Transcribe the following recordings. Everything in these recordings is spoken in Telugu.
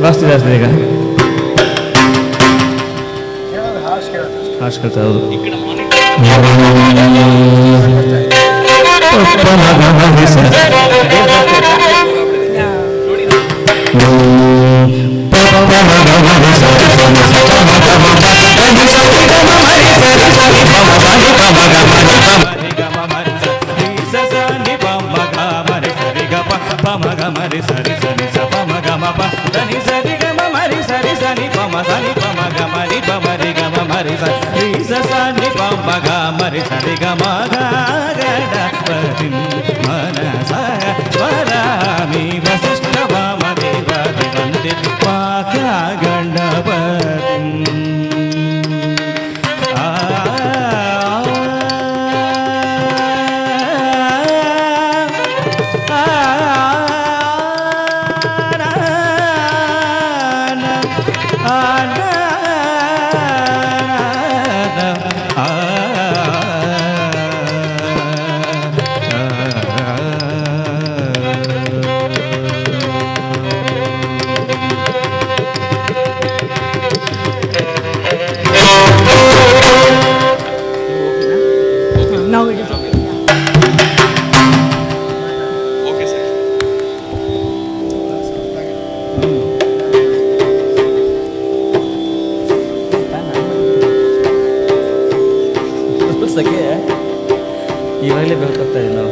ಜಾಸ್ತಿ ಜಾಸ್ತಿ ಈಗ ಹಾರ್ಶ್ ಕೇಳ್ತಾ ಹೌದು. ಇವಾಗಲೇ ಬೇಕಾಗ್ತಾ ಇದೆ ನಾವು.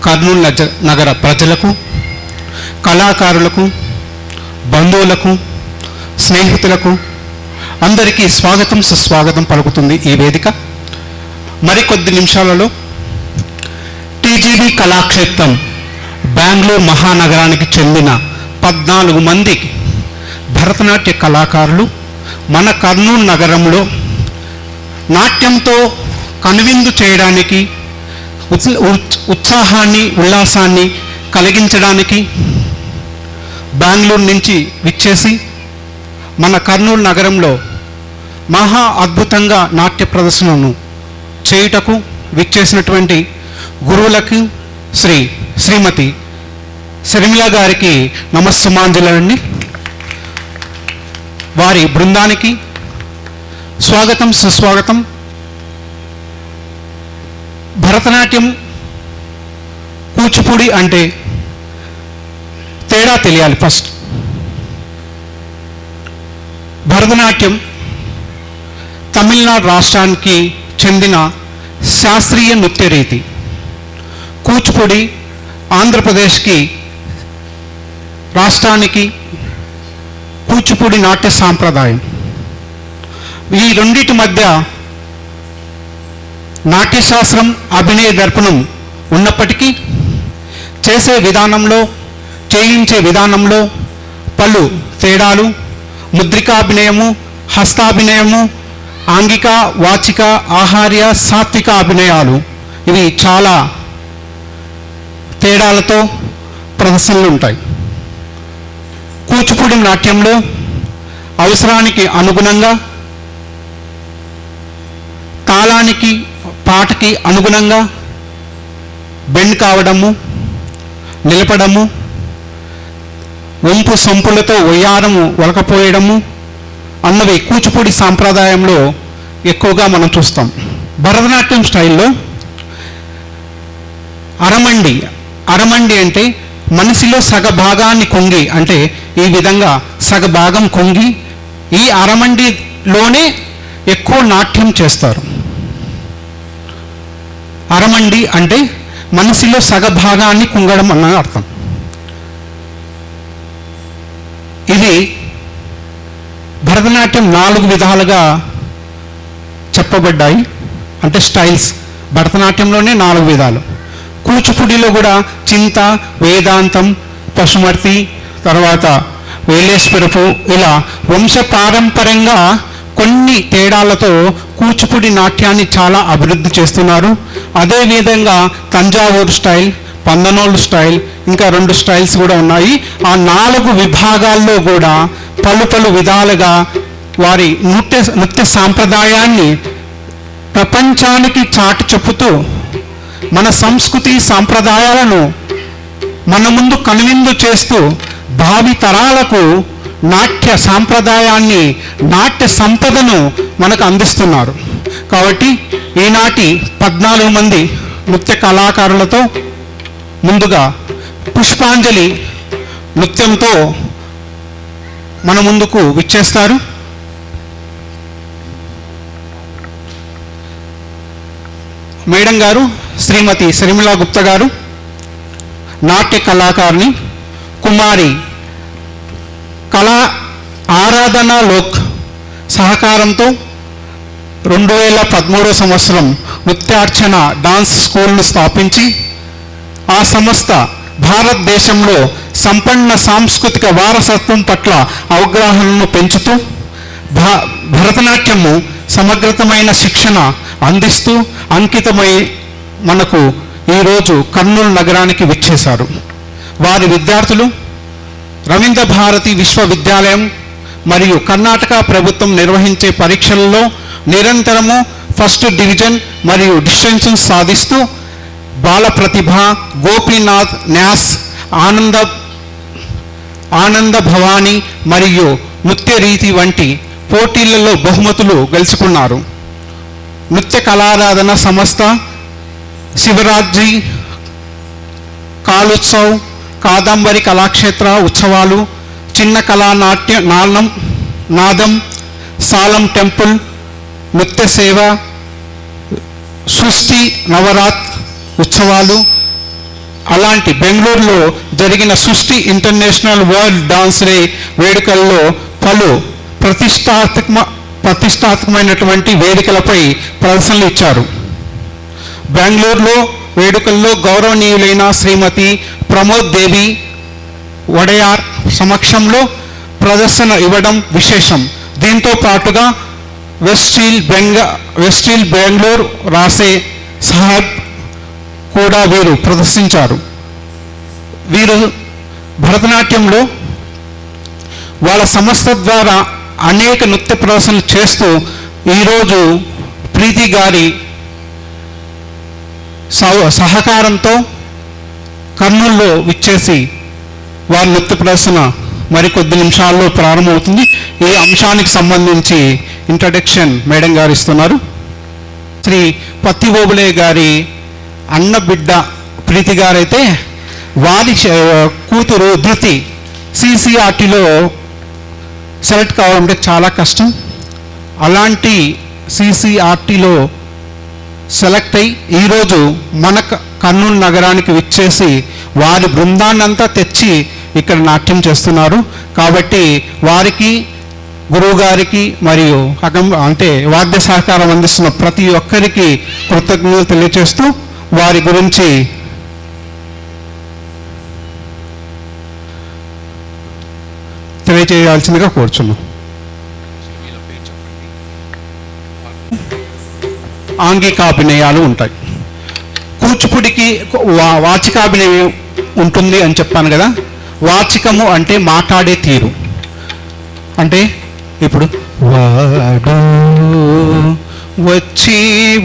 కర్నూలు నగర ప్రజలకు, కళాకారులకు, బంధువులకు, స్నేహితులకు అందరికీ స్వాగతం సుస్వాగతం పలుకుతుంది ఈ వేదిక. మరికొద్ది నిమిషాలలో టీజీబీ కళాక్షేత్రం బెంగళూరు మహానగరానికి చెందిన 14 మంది భరతనాట్య కళాకారులు మన కర్నూలు నగరంలో నాట్యంతో కనువిందు చేయడానికి, ఉత్సాహాన్ని ఉల్లాసాన్ని కలిగించడానికి బెంగళూరు నుంచి విచ్చేసి మన కర్నూలు నగరంలో మహా అద్భుతంగా నాట్య ప్రదర్శనను చేయుటకు విచ్చేసినటువంటి గురువులకు శ్రీమతి శర్మిల గారికి నమస్సుమాంజలండి. వారి బృందానికి స్వాగతం సుస్వాగతం. భరతనాట్యం, కూచిపూడి అంటే తేడా తెలియాలి. ఫస్ట్ భరతనాట్యం తమిళనాడు రాష్ట్రానికి చెందిన శాస్త్రీయ నృత్య రీతి. కూచిపూడి ఆంధ్రప్రదేశ్కి రాష్ట్రానికి కూచిపూడి నాట్య సాంప్రదాయం. ఈ రెండింటి మధ్య నాట్యశాస్త్రం, అభినయ దర్పణం ఉన్నప్పటికీ చేసే విధానంలో, చేయించే విధానంలో పలు తేడాలు, ముద్రికాభినయము, హస్తాభినయము, ఆంగిక, వాచిక, ఆహార్య, సాత్విక అభినయాలు, ఇవి చాలా తేడాలతో ప్రదర్శనలు ఉంటాయి. కూచిపూడి నాట్యంలో అవసరానికి అనుగుణంగా, తాళానికి, పాటకి అనుగుణంగా బెండ్ కావడము, నిలపడము, వంపు సంపులతో వయ్యారము ఒలకపోయడము అన్నవి కూచిపూడి సాంప్రదాయంలో ఎక్కువగా మనం చూస్తాం. భరతనాట్యం స్టైల్లో అరమండి అంటే మనిషిలో సగభాగాన్ని కొంగి, అంటే ఈ విధంగా సగభాగం కొంగి ఈ అరమండిలోనే ఎక్కువ నాట్యం చేస్తారు. అరమండి అంటే మనిషిలో సగభాగాన్ని కుంగడం అన్న అర్థం. ఇది భరతనాట్యం 4 విధాలుగా చెప్పబడ్డాయి. అంటే స్టైల్స్ భరతనాట్యంలోనే 4 విధాలు. కూచిపూడిలో కూడా చింత, వేదాంతం, పశుమర్తి, తర్వాత వేలేశ్వరపు, ఇలా వంశపారంపర్యంగా కొన్ని తేడాలతో కూచిపూడి నాట్యాన్ని చాలా అభివృద్ధి చేస్తున్నారు. అదేవిధంగా తంజావూరు స్టైల్, పందనోళ్ళు స్టైల్, ఇంకా 2 స్టైల్స్ కూడా ఉన్నాయి. ఆ 4 విభాగాల్లో కూడా పలు విధాలుగా వారి నృత్య సాంప్రదాయాన్ని ప్రపంచానికి చాటి చెప్పుతూ మన సంస్కృతి సాంప్రదాయాలను మన ముందు కనువిందు చేస్తూ భావి తరాలకు నాట్య సాంప్రదాయాన్ని, నాట్య సంపదను మనకు అందిస్తున్నారు. కాబట్టి ఈనాటి 14 మంది నృత్య కళాకారులతో ముందుగా పుష్పాంజలి నృత్యంతో మన ముందుకు విచ్చేస్తారు. మేడం గారు శ్రీమతి శర్మిల గుప్తా గారు, నాట్య కళాకారిణి, కుమారి కళా ఆరాధన లోక్ సహకారంతో 2013 సంవత్సరం నృత్యార్చన డాన్స్ స్కూల్ను స్థాపించి ఆ సంస్థ భారతదేశంలో సంపన్న సాంస్కృతిక వారసత్వం పట్ల అవగాహనను పెంచుతూ భరతనాట్యము సమగ్రతమైన శిక్షణ అందిస్తూ అంకితమై మనకు ఈరోజు కర్నూలు నగరానికి విచ్చేశారు. వారి విద్యార్థులు రవీంద్ర భారతి విశ్వవిద్యాలయం మరియు కర్ణాటక ప్రభుత్వం నిర్వహించే పరీక్షలలో నిరంతరము ఫస్ట్ డివిజన్ మరియు డిస్టింక్షన్ సాధిస్తూ బాల ప్రతిభ, గోపీనాథ్, న్యాస్, ఆనంద భవానీ మరియు నృత్య రీతి వంటి పోటీలలో బహుమతులు గెలుచుకున్నారు. నృత్య కళారాధన సంస్థ శివరాత్రి, కాలోత్సవ్, కాదంబరి కళాక్షేత్ర ఉత్సవాలు, చిన్న కళానాట్య నాదం, సాలం టెంపుల్, నృత్య సేవ, సృష్టి నవరాత్ ఉత్సవాలు, అలాంటి బెంగళూరులో జరిగిన సృష్టి ఇంటర్నేషనల్ వరల్డ్ డాన్స్ డే వేడుకల్లో పలు ప్రతిష్టాత్మకమైనటువంటి వేదికలపై ప్రదర్శనలు ఇచ్చారు. బెంగళూరులో వేడుకల్లో గౌరవనీయులైన శ్రీమతి ప్రమోద్ దేవి వడయార్ సమక్షంలో ప్రదర్శన ఇవ్వడం విశేషం. దీంతో పాటుగా వెస్టీల్ బెంగళూరు రాసే సాహెబ్ కూడా వీరు ప్రదర్శించారు. వీరు భరతనాట్యంలో వాళ్ళ సంస్థ ద్వారా అనేక నృత్య ప్రదర్శనలు చేస్తూ ఈరోజు ప్రీతి గారి సహకారంతో కర్నూలులో విచ్చేసి వారి నృత్య ప్రదర్శన మరికొద్ది నిమిషాల్లో ప్రారంభమవుతుంది. ఈ అంశానికి సంబంధించి ఇంట్రడక్షన్ మేడం గారు ఇస్తున్నారు. శ్రీ పత్తి ఓబులే గారి అన్న బిడ్డ ప్రీతి గారైతే వారి కూతురు ధృతి సిసిఆర్టీలో సెలెక్ట్ కావాలంటే చాలా కష్టం. అలాంటి సిసిఆర్టీలో సెలెక్ట్ అయ్యి ఈరోజు మన కర్నూలు నగరానికి విచ్చేసి వారి బృందాన్నంతా తెచ్చి ఇక్కడ నాట్యం చేస్తున్నారు. కాబట్టి వారికి, గురువు గారికి మరియు వాద్య సహకారం అందిస్తున్న ప్రతి ఒక్కరికి కృతజ్ఞతలు తెలియజేస్తూ వారి గురించి తెలియజేయాల్సిందిగా కోరుచున్నాం. ఆంగికాభినయాలు ఉంటాయి. కూచిపూడికి వాచికాభినయం ఉంటుంది అని చెప్పాను కదా. వాచికము అంటే మాట్లాడే తీరు. అంటే ఇప్పుడు వాడు వచ్చి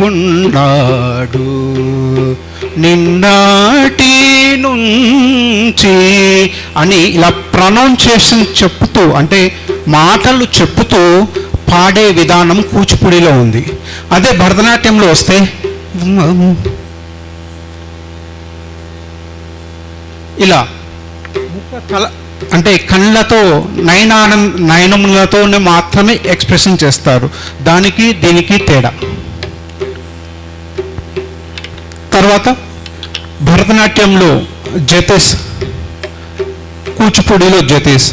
ఉన్నాడు నిన్నటి నుంచి అని ఇలా ప్రొనౌన్సియేషన్ చెప్తూ, అంటే మాటలు చెప్తూ పాడే విధానం కూచిపూడిలో ఉంది. అదే భరతనాట్యంలో వస్తే ఇలా అంటే కళ్ళతో నయనములతోనే మాత్రమే ఎక్స్ప్రెషన్ చేస్తారు. దానికి దీనికి తేడా. తర్వాత భరతనాట్యంలో జతేస్, కూచిపూడిలో జతేస్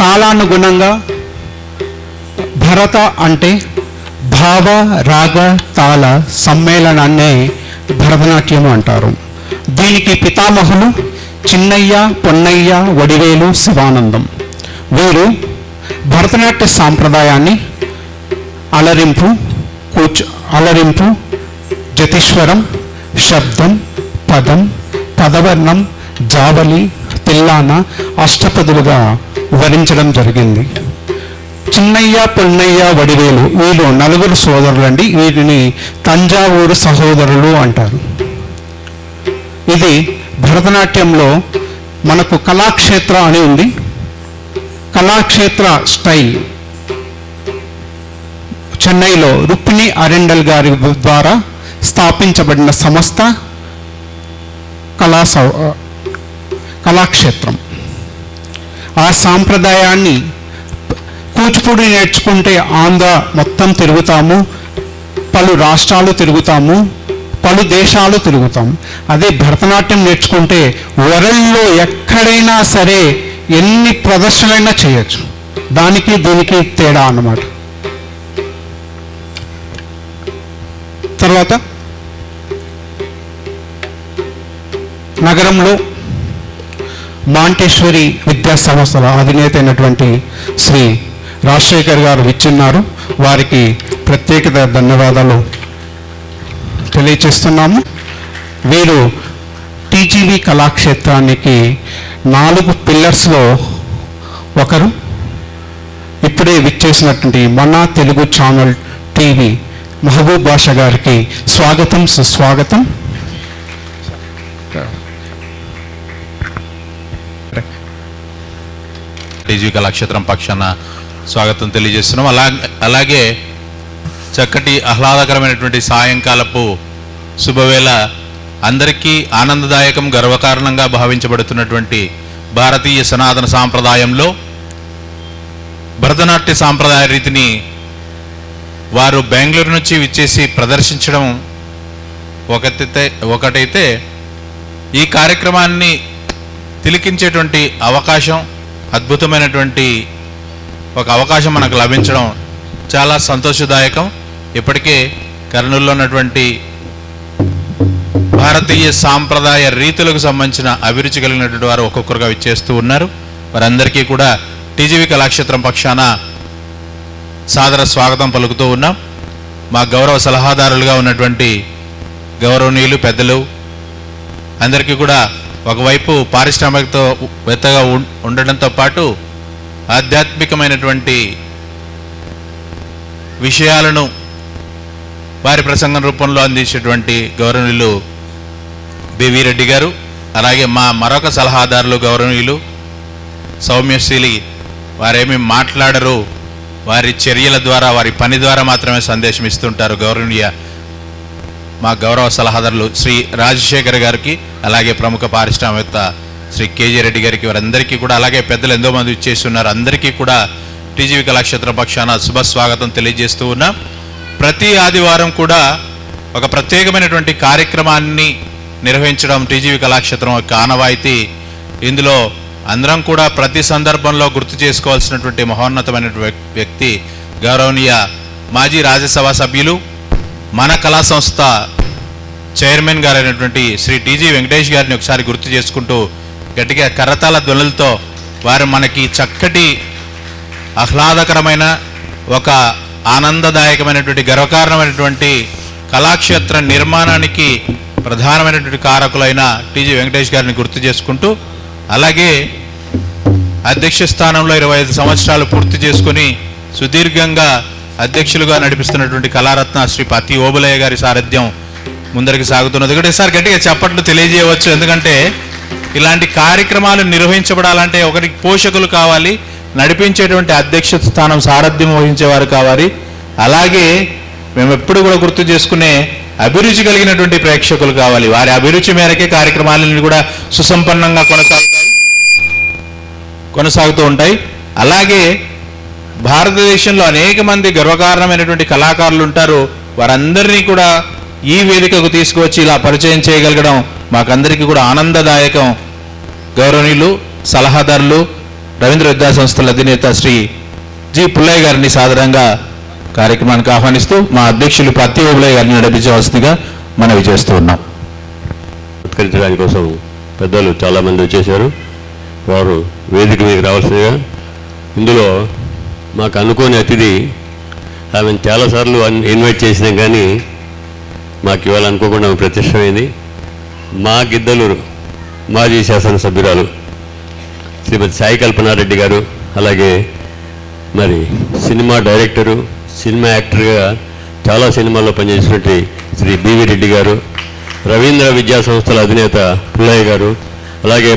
తాళానుగుణంగా. భరత అంటే భావ రాగ తాళ సమ్మేళనాన్నే భరతనాట్యం అంటారు. దీనికి పితామహులు చిన్నయ్య, పొన్నయ్య, వడివేలు, శివానందం. వీరు భరతనాట్య సాంప్రదాయాన్ని అలరింపు, జతీశ్వరం, శబ్దం, పదం, పదవర్ణం, జావలి, తిల్లాన, అష్టపదులుగా వివరించడం జరిగింది. చిన్నయ్య, పొన్నయ్య, వడివేలు వీళ్ళు నలుగురు సోదరులండి. వీరిని తంజావూరు సహోదరులు అంటారు. ఇది భరతనాట్యంలో మనకు కళాక్షేత్ర అని ఉంది. కళాక్షేత్ర స్టైల్ చెన్నైలో రుక్మిణి అరెండల్ గారి ద్వారా స్థాపించబడిన సంస్థ కళాక్షేత్రం. ఆ సాంప్రదాయాన్ని కూచిపూడి నేర్చుకుంటే ఆంధ్ర మొత్తం తిరుగుతాము, పలు రాష్ట్రాలు తిరుగుతాము, పలు దేశాలు తిరుగుతాము. అదే భరతనాట్యం నేర్చుకుంటే వరల్డ్లో ఎక్కడైనా సరే ఎన్ని ప్రదర్శనలైనా చేయొచ్చు. దానికి దీనికి తేడా అన్నమాట. తర్వాత నగరంలో మాంటేశ్వరి విద్యా సంస్థల అధినేత అయినటువంటి శ్రీ రాజశేఖర్ గారు విచ్చున్నారు. వారికి ప్రత్యేక ధన్యవాదాలు తెలియచేస్తున్నాము. వీరు టీజీవీ కళాక్షేత్రానికి 4 పిల్లర్స్లో ఒకరు. ఇప్పుడే విచ్చేసినటువంటి మన తెలుగు ఛానల్ టీవీ మహబూబ్ బాషా గారికి స్వాగతం, సుస్వాగతం. టీజీ కళాక్షేత్రం పక్షాన స్వాగతం తెలియజేస్తున్నాం. అలాగే చక్కటి ఆహ్లాదకరమైనటువంటి సాయంకాలపు శుభవేళ అందరికీ ఆనందదాయకం, గర్వకారణంగా భావించబడుతున్నటువంటి భారతీయ సనాతన సాంప్రదాయంలో భరతనాట్య సాంప్రదాయ రీతిని వారు బెంగళూరు నుంచి విచ్చేసి ప్రదర్శించడం ఒకటైతే, ఈ కార్యక్రమాన్ని తిలకించేటువంటి అవకాశం, అద్భుతమైనటువంటి ఒక అవకాశం మనకు లభించడం చాలా సంతోషదాయకం. ఇప్పటికే కర్నూలులో ఉన్నటువంటి భారతీయ సాంప్రదాయ రీతులకు సంబంధించిన అభిరుచి కలిగినటువంటి వారు ఒక్కొక్కరుగా విచ్చేస్తూ ఉన్నారు. వారందరికీ కూడా టీజీవీ కళాక్షేత్రం పక్షాన సాదర స్వాగతం పలుకుతూ ఉన్నాం. మా గౌరవ సలహాదారులుగా ఉన్నటువంటి గౌరవనీయులు పెద్దలు అందరికీ కూడా ఒకవైపు పారిశ్రామికవేత్తగా ఉండడంతో పాటు ఆధ్యాత్మికమైనటువంటి విషయాలను వారి ప్రసంగం రూపంలో అందించేటువంటి గౌరవనీయులు బివి రెడ్డి గారు, అలాగే మా మరొక సలహాదారులు గౌరవనీయులు సౌమ్యశీలి, వారేమీ మాట్లాడరు, వారి చర్యల ద్వారా వారి పని ద్వారా మాత్రమే సందేశం ఇస్తుంటారు గౌరవనీయ మా గౌరవ సలహాదారులు శ్రీ రాజశేఖర్ గారికి, అలాగే ప్రముఖ పారిశ్రామికవేత్త శ్రీ కేజీ రెడ్డి గారికి, వారందరికీ కూడా, అలాగే పెద్దలు ఎంతో మంది ఇచ్చేస్తున్నారు, అందరికీ కూడా టీజీవీ కళాక్షేత్ర పక్షాన శుభ స్వాగతం తెలియజేస్తూ ఉన్నాం. ప్రతి ఆదివారం కూడా ఒక ప్రత్యేకమైనటువంటి కార్యక్రమాన్ని నిర్వహించడం టీజీవీ కళాక్షేత్రం యొక్క ఆనవాయితీ. ఇందులో అందరం కూడా ప్రతి సందర్భంలో గుర్తు చేసుకోవాల్సినటువంటి మహోన్నతమైన వ్యక్తి గౌరవనీయ మాజీ రాజ్యసభ సభ్యులు, మన కళా సంస్థ చైర్మన్ గారైనటువంటి శ్రీ టీజీ వెంకటేష్ గారిని ఒకసారి గుర్తు చేసుకుంటూ గట్టిగా కరతాళ ధ్వనులతో వారు మనకి చక్కటి ఆహ్లాదకరమైన ఒక ఆనందదాయకమైనటువంటి గర్వకారణమైనటువంటి కళాక్షేత్ర నిర్మాణానికి ప్రధానమైనటువంటి కారకులైన టీజీ వెంకటేష్ గారిని గుర్తు చేసుకుంటూ, అలాగే అధ్యక్ష స్థానంలో 25 సంవత్సరాలు పూర్తి చేసుకుని సుదీర్ఘంగా అధ్యక్షులుగా నడిపిస్తున్నటువంటి కళారత్న శ్రీ పతి ఓబులయ్య గారి సారథ్యం ముందరికి సాగుతున్నది. ఒకటేసారి గట్టిగా చప్పట్లు తెలియజేయవచ్చు. ఎందుకంటే ఇలాంటి కార్యక్రమాలు నిర్వహించబడాలంటే ఒకరికి పోషకులు కావాలి, నడిపించేటువంటి అధ్యక్ష స్థానం సారథ్యం వహించేవారు కావాలి, అలాగే మేము ఎప్పుడు కూడా గుర్తు చేసుకునే అభిరుచి కలిగినటువంటి ప్రేక్షకులు కావాలి. వారి అభిరుచి మేరకే కార్యక్రమాలన్నీ కూడా సుసంపన్నంగా కొనసాగుతూ ఉంటాయి. అలాగే భారతదేశంలో అనేక మంది గర్వకారణమైనటువంటి కళాకారులు ఉంటారు. వారందరినీ కూడా ఈ వేదికకు తీసుకువచ్చి ఇలా పరిచయం చేయగలగడం మాకందరికీ కూడా ఆనందదాయకం. గౌరవనీయులు సలహాదారులు రవీంద్ర విద్యా సంస్థల అధినేత శ్రీ జి పుల్లయ్య గారిని సాదరంగా కార్యక్రమానికి ఆహ్వానిస్తూ మా అధ్యక్షులు పత్తి ఓబులయ్య గారిని నడిపించవలసిందిగా మనవి చేస్తూ ఉన్నాం. సత్కరించడానికి కోసం పెద్దలు చాలామంది వచ్చేసారు. వారు వేదిక మీకు రావాల్సిందిగా. ఇందులో మాకు అనుకోని అతిథి, ఆమెను చాలాసార్లు ఇన్వైట్ చేసినాం కానీ మాకు ఇవాళ అనుకోకుండా ఆమె ప్రత్యక్షమైంది. మా గిద్దలూరు మాజీ శాసనసభ్యురాలు శ్రీమతి సాయి కల్పనారెడ్డి గారు, అలాగే మరి సినిమా డైరెక్టరు, సినిమా యాక్టర్గా చాలా సినిమాల్లో పనిచేసినటువంటి శ్రీ బివి రెడ్డి గారు, రవీంద్ర విద్యా సంస్థల అధినేత పుల్లయ్య గారు, అలాగే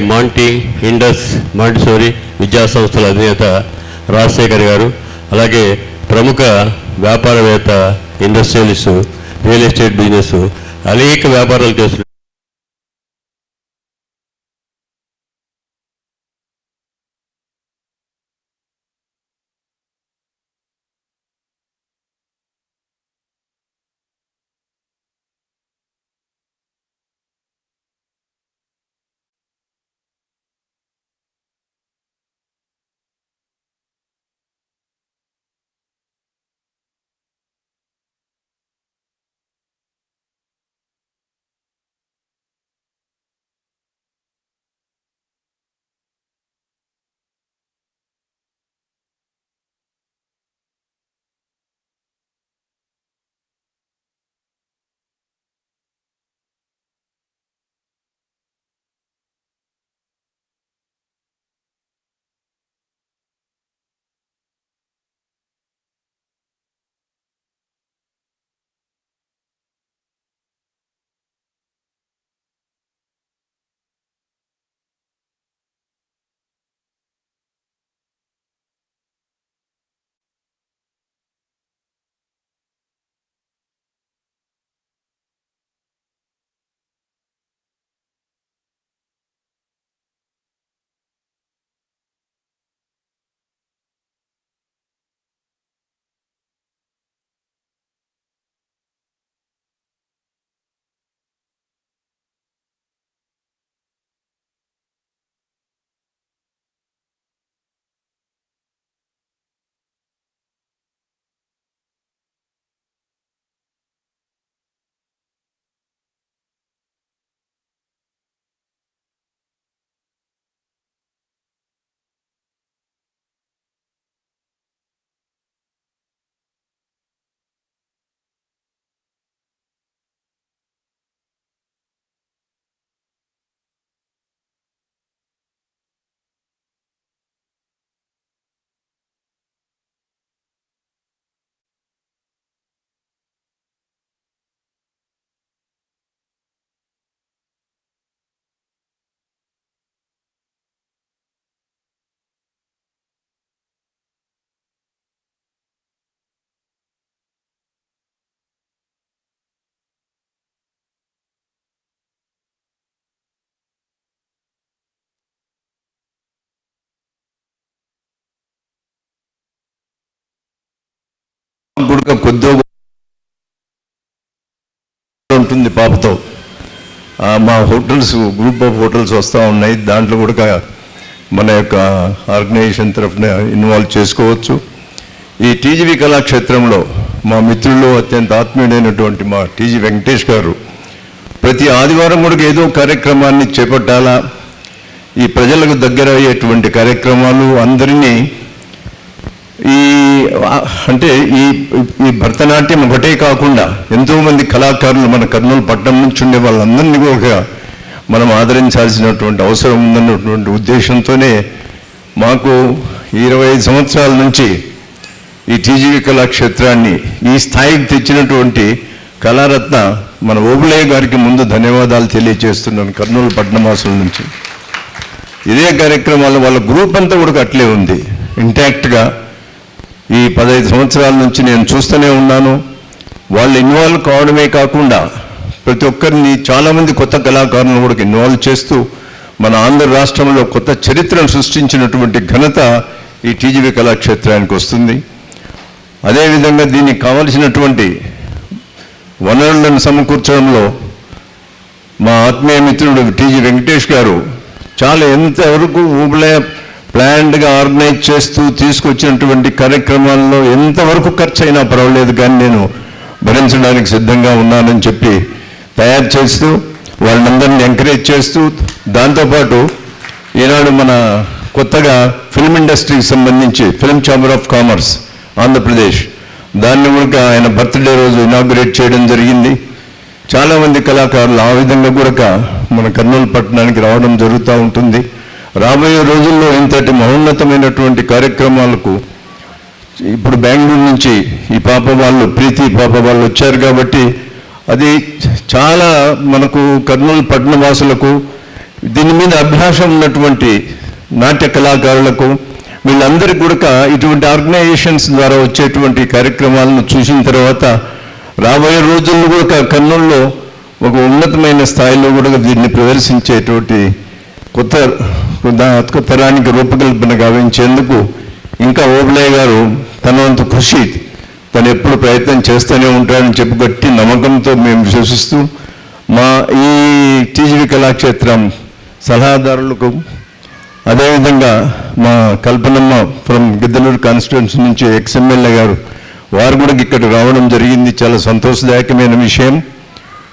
మాంటిసోరీ విద్యా సంస్థల అధినేత రాజశేఖర్ గారు, అలాగే ప్రముఖ వ్యాపారవేత్త, ఇండస్ట్రియలిస్టు, రియల్ ఎస్టేట్ బిజినెస్, అనేక వ్యాపారాలు చేస్తున్నారు. కూడా కొద్దిగా ఉంటుంది పాపతో. మా హోటల్స్, గ్రూప్ ఆఫ్ హోటల్స్ వస్తూ ఉన్నాయి. దాంట్లో కూడా మన యొక్క ఆర్గనైజేషన్ తరఫున ఇన్వాల్వ్ చేసుకోవచ్చు. ఈ టీజీవీ కళాక్షేత్రంలో మా మిత్రులు, అత్యంత ఆత్మీయుడైనటువంటి మా టీజీ వెంకటేష్ గారు ప్రతి ఆదివారం కూడా ఏదో కార్యక్రమాన్ని చేపట్టాలా, ఈ ప్రజలకు దగ్గర అయ్యేటువంటి కార్యక్రమాలు అందరినీ అంటే ఈ భరతనాట్యం ఒకటే కాకుండా ఎంతోమంది కళాకారులు మన కర్నూలు పట్టణం నుంచి ఉండే వాళ్ళందరినీ కూడా మనం ఆదరించాల్సినటువంటి అవసరం ఉందన్నటువంటి ఉద్దేశంతోనే మాకు 25 సంవత్సరాల నుంచి ఈ టీజీవీ కళాక్షేత్రాన్ని ఈ స్థాయికి తెచ్చినటువంటి కళారత్న మన ఓబులయ్య గారికి ముందు ధన్యవాదాలు తెలియజేస్తున్నాను కర్నూలు పట్టణవాసుల నుంచి. ఇదే కార్యక్రమాలు వాళ్ళ గ్రూప్ అంతా కూడా అట్లే ఉంది, ఇంటాక్ట్గా. ఈ 15 సంవత్సరాల నుంచి నేను చూస్తూనే ఉన్నాను. వాళ్ళు ఇన్వాల్వ్ కావడమే కాకుండా ప్రతి ఒక్కరిని, చాలామంది కొత్త కళాకారులను కూడా ఇన్వాల్వ్ చేస్తూ మన ఆంధ్ర రాష్ట్రంలో కొత్త చరిత్రను సృష్టించినటువంటి ఘనత ఈ టీజీవీ కళాక్షేత్రానికి వస్తుంది. అదేవిధంగా దీనికి కావలసినటువంటి వనరులను సమకూర్చడంలో మా ఆత్మీయ మిత్రుడు టీజీ వెంకటేష్ గారు చాలా ఎంతవరకు ఊబులే ప్లాన్డ్గా ఆర్గనైజ్ చేస్తూ తీసుకొచ్చినటువంటి కార్యక్రమాల్లో ఎంతవరకు ఖర్చు అయినా పర్వాలేదు కానీ నేను భరించడానికి సిద్ధంగా ఉన్నానని చెప్పి తయారు చేస్తూ వాళ్ళందరినీ ఎంకరేజ్ చేస్తూ, దాంతోపాటు ఈనాడు మన కొత్తగా ఫిల్మ్ ఇండస్ట్రీకి సంబంధించి film chamber of commerce Andhra Pradesh, దాన్ని కూడా ఆయన బర్త్డే రోజు ఇనాగ్రేట్ చేయడం జరిగింది. చాలామంది కళాకారులు ఆ విధంగా కూడా మన కర్నూలు పట్టణానికి రావడం జరుగుతూ ఉంటుంది. రాబోయే రోజుల్లో ఇంతటి మహోన్నతమైనటువంటి కార్యక్రమాలకు ఇప్పుడు బెంగళూరు నుంచి ఈ పాప వాళ్ళు, ప్రీతి పాప వాళ్ళు వచ్చారు కాబట్టి అది చాలా మనకు కర్నూలు పట్టణ వాసులకు, దీని మీద అభిలాష ఉన్నటువంటి నాట్య కళాకారులకు, వీళ్ళందరికీ కూడా ఇటువంటి ఆర్గనైజేషన్స్ ద్వారా వచ్చేటువంటి కార్యక్రమాలను చూసిన తర్వాత రాబోయే రోజుల్లో కూడా కర్నూలులో ఒక ఉన్నతమైన స్థాయిలో కూడా దీన్ని ప్రదర్శించేటువంటి కొత్త తరానికి రూపకల్పన గావించేందుకు ఇంకా ఓబులయ్య గారు తన వంతు కృషి తను ఎప్పుడు ప్రయత్నం చేస్తూనే ఉంటాడని చెప్పి గట్టి నమ్మకంతో మేము విశ్వసిస్తూ మా ఈ టీజీవీ కళాక్షేత్రం సలహాదారులకు, అదేవిధంగా మా కల్పనమ్మ ఫ్రమ్ గిద్దలూరు కాన్స్టిట్యున్సీ నుంచి ఎక్స్ఎమ్మెల్యే గారు, వారు కూడా ఇక్కడ రావడం జరిగింది. చాలా సంతోషదాయకమైన విషయం.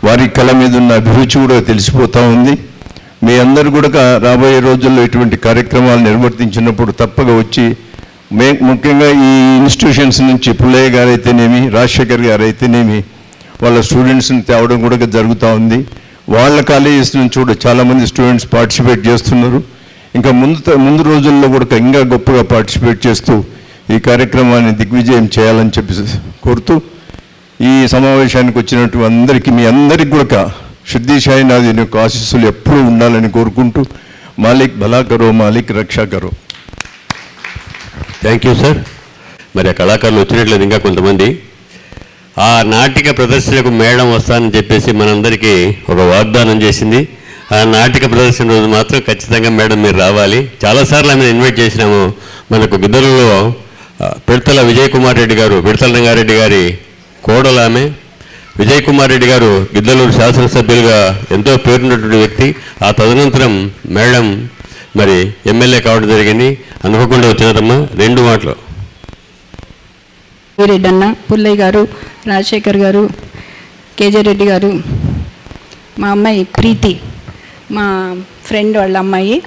వారి కళ మీద ఉన్న అభిరుచి కూడా తెలిసిపోతూ ఉంది. మీ అందరూ కూడా రాబోయే రోజుల్లో ఇటువంటి కార్యక్రమాలు నిర్వర్తించినప్పుడు తప్పగా వచ్చి, ముఖ్యంగా ఈ ఇన్స్టిట్యూషన్స్ నుంచి పుల్లయ్య గారు అయితేనేమి, రాజశేఖర్ గారు అయితేనేమి, వాళ్ళ స్టూడెంట్స్ని తేవడం కూడా జరుగుతూ ఉంది. వాళ్ళ కాలేజెస్ నుంచి కూడా చాలామంది స్టూడెంట్స్ పార్టిసిపేట్ చేస్తున్నారు. ఇంకా ముందు రోజుల్లో కూడా ఇంకా గొప్పగా పార్టిసిపేట్ చేస్తూ ఈ కార్యక్రమాన్ని దిగ్విజయం చేయాలని చెప్పి కోరుతూ, ఈ సమావేశానికి వచ్చినటువంటి అందరికీ, మీ అందరికీ కూడా సిద్ధి సాయినాథ్ యొక్క ఆశీస్సులు ఎప్పుడూ ఉండాలని కోరుకుంటూ, మాలిక్ భలా కరో, మాలిక్ రక్షా కరో. Thank you sir. మరి ఆ కళాకారులు వచ్చినట్లేదు ఇంకా కొంతమంది. ఆ నాటిక ప్రదర్శనకు మేడం వస్తానని చెప్పేసి మనందరికీ ఒక వాగ్దానం చేసింది. ఆ నాటిక ప్రదర్శన రోజు మాత్రం ఖచ్చితంగా మేడం మీరు రావాలి. చాలాసార్లు ఆమెను ఇన్వైట్ చేసినాము. మనకు గిద్దలలో పిడతల విజయ్ కుమార్ రెడ్డి గారు, పిడతల రంగారెడ్డి గారి కోడలు ఆమె. విజయ్ కుమార్ రెడ్డి గారు గిద్దలూరు శాసనసభ్యులుగా ఎంతో పేరున్నటువంటి వ్యక్తి. ఆ తదనంతరం మేడం మరి ఎమ్మెల్యే కావడం జరిగింది. అనుకోకుండా వచ్చినారమ్మా. 2 మాటలు. రెడ్డి అన్న, పుల్లయ్య గారు, రాజశేఖర్ గారు, కేజే రెడ్డి గారు, మా అమ్మాయి ప్రీతి, మా ఫ్రెండ్ వాళ్ళ అమ్మాయి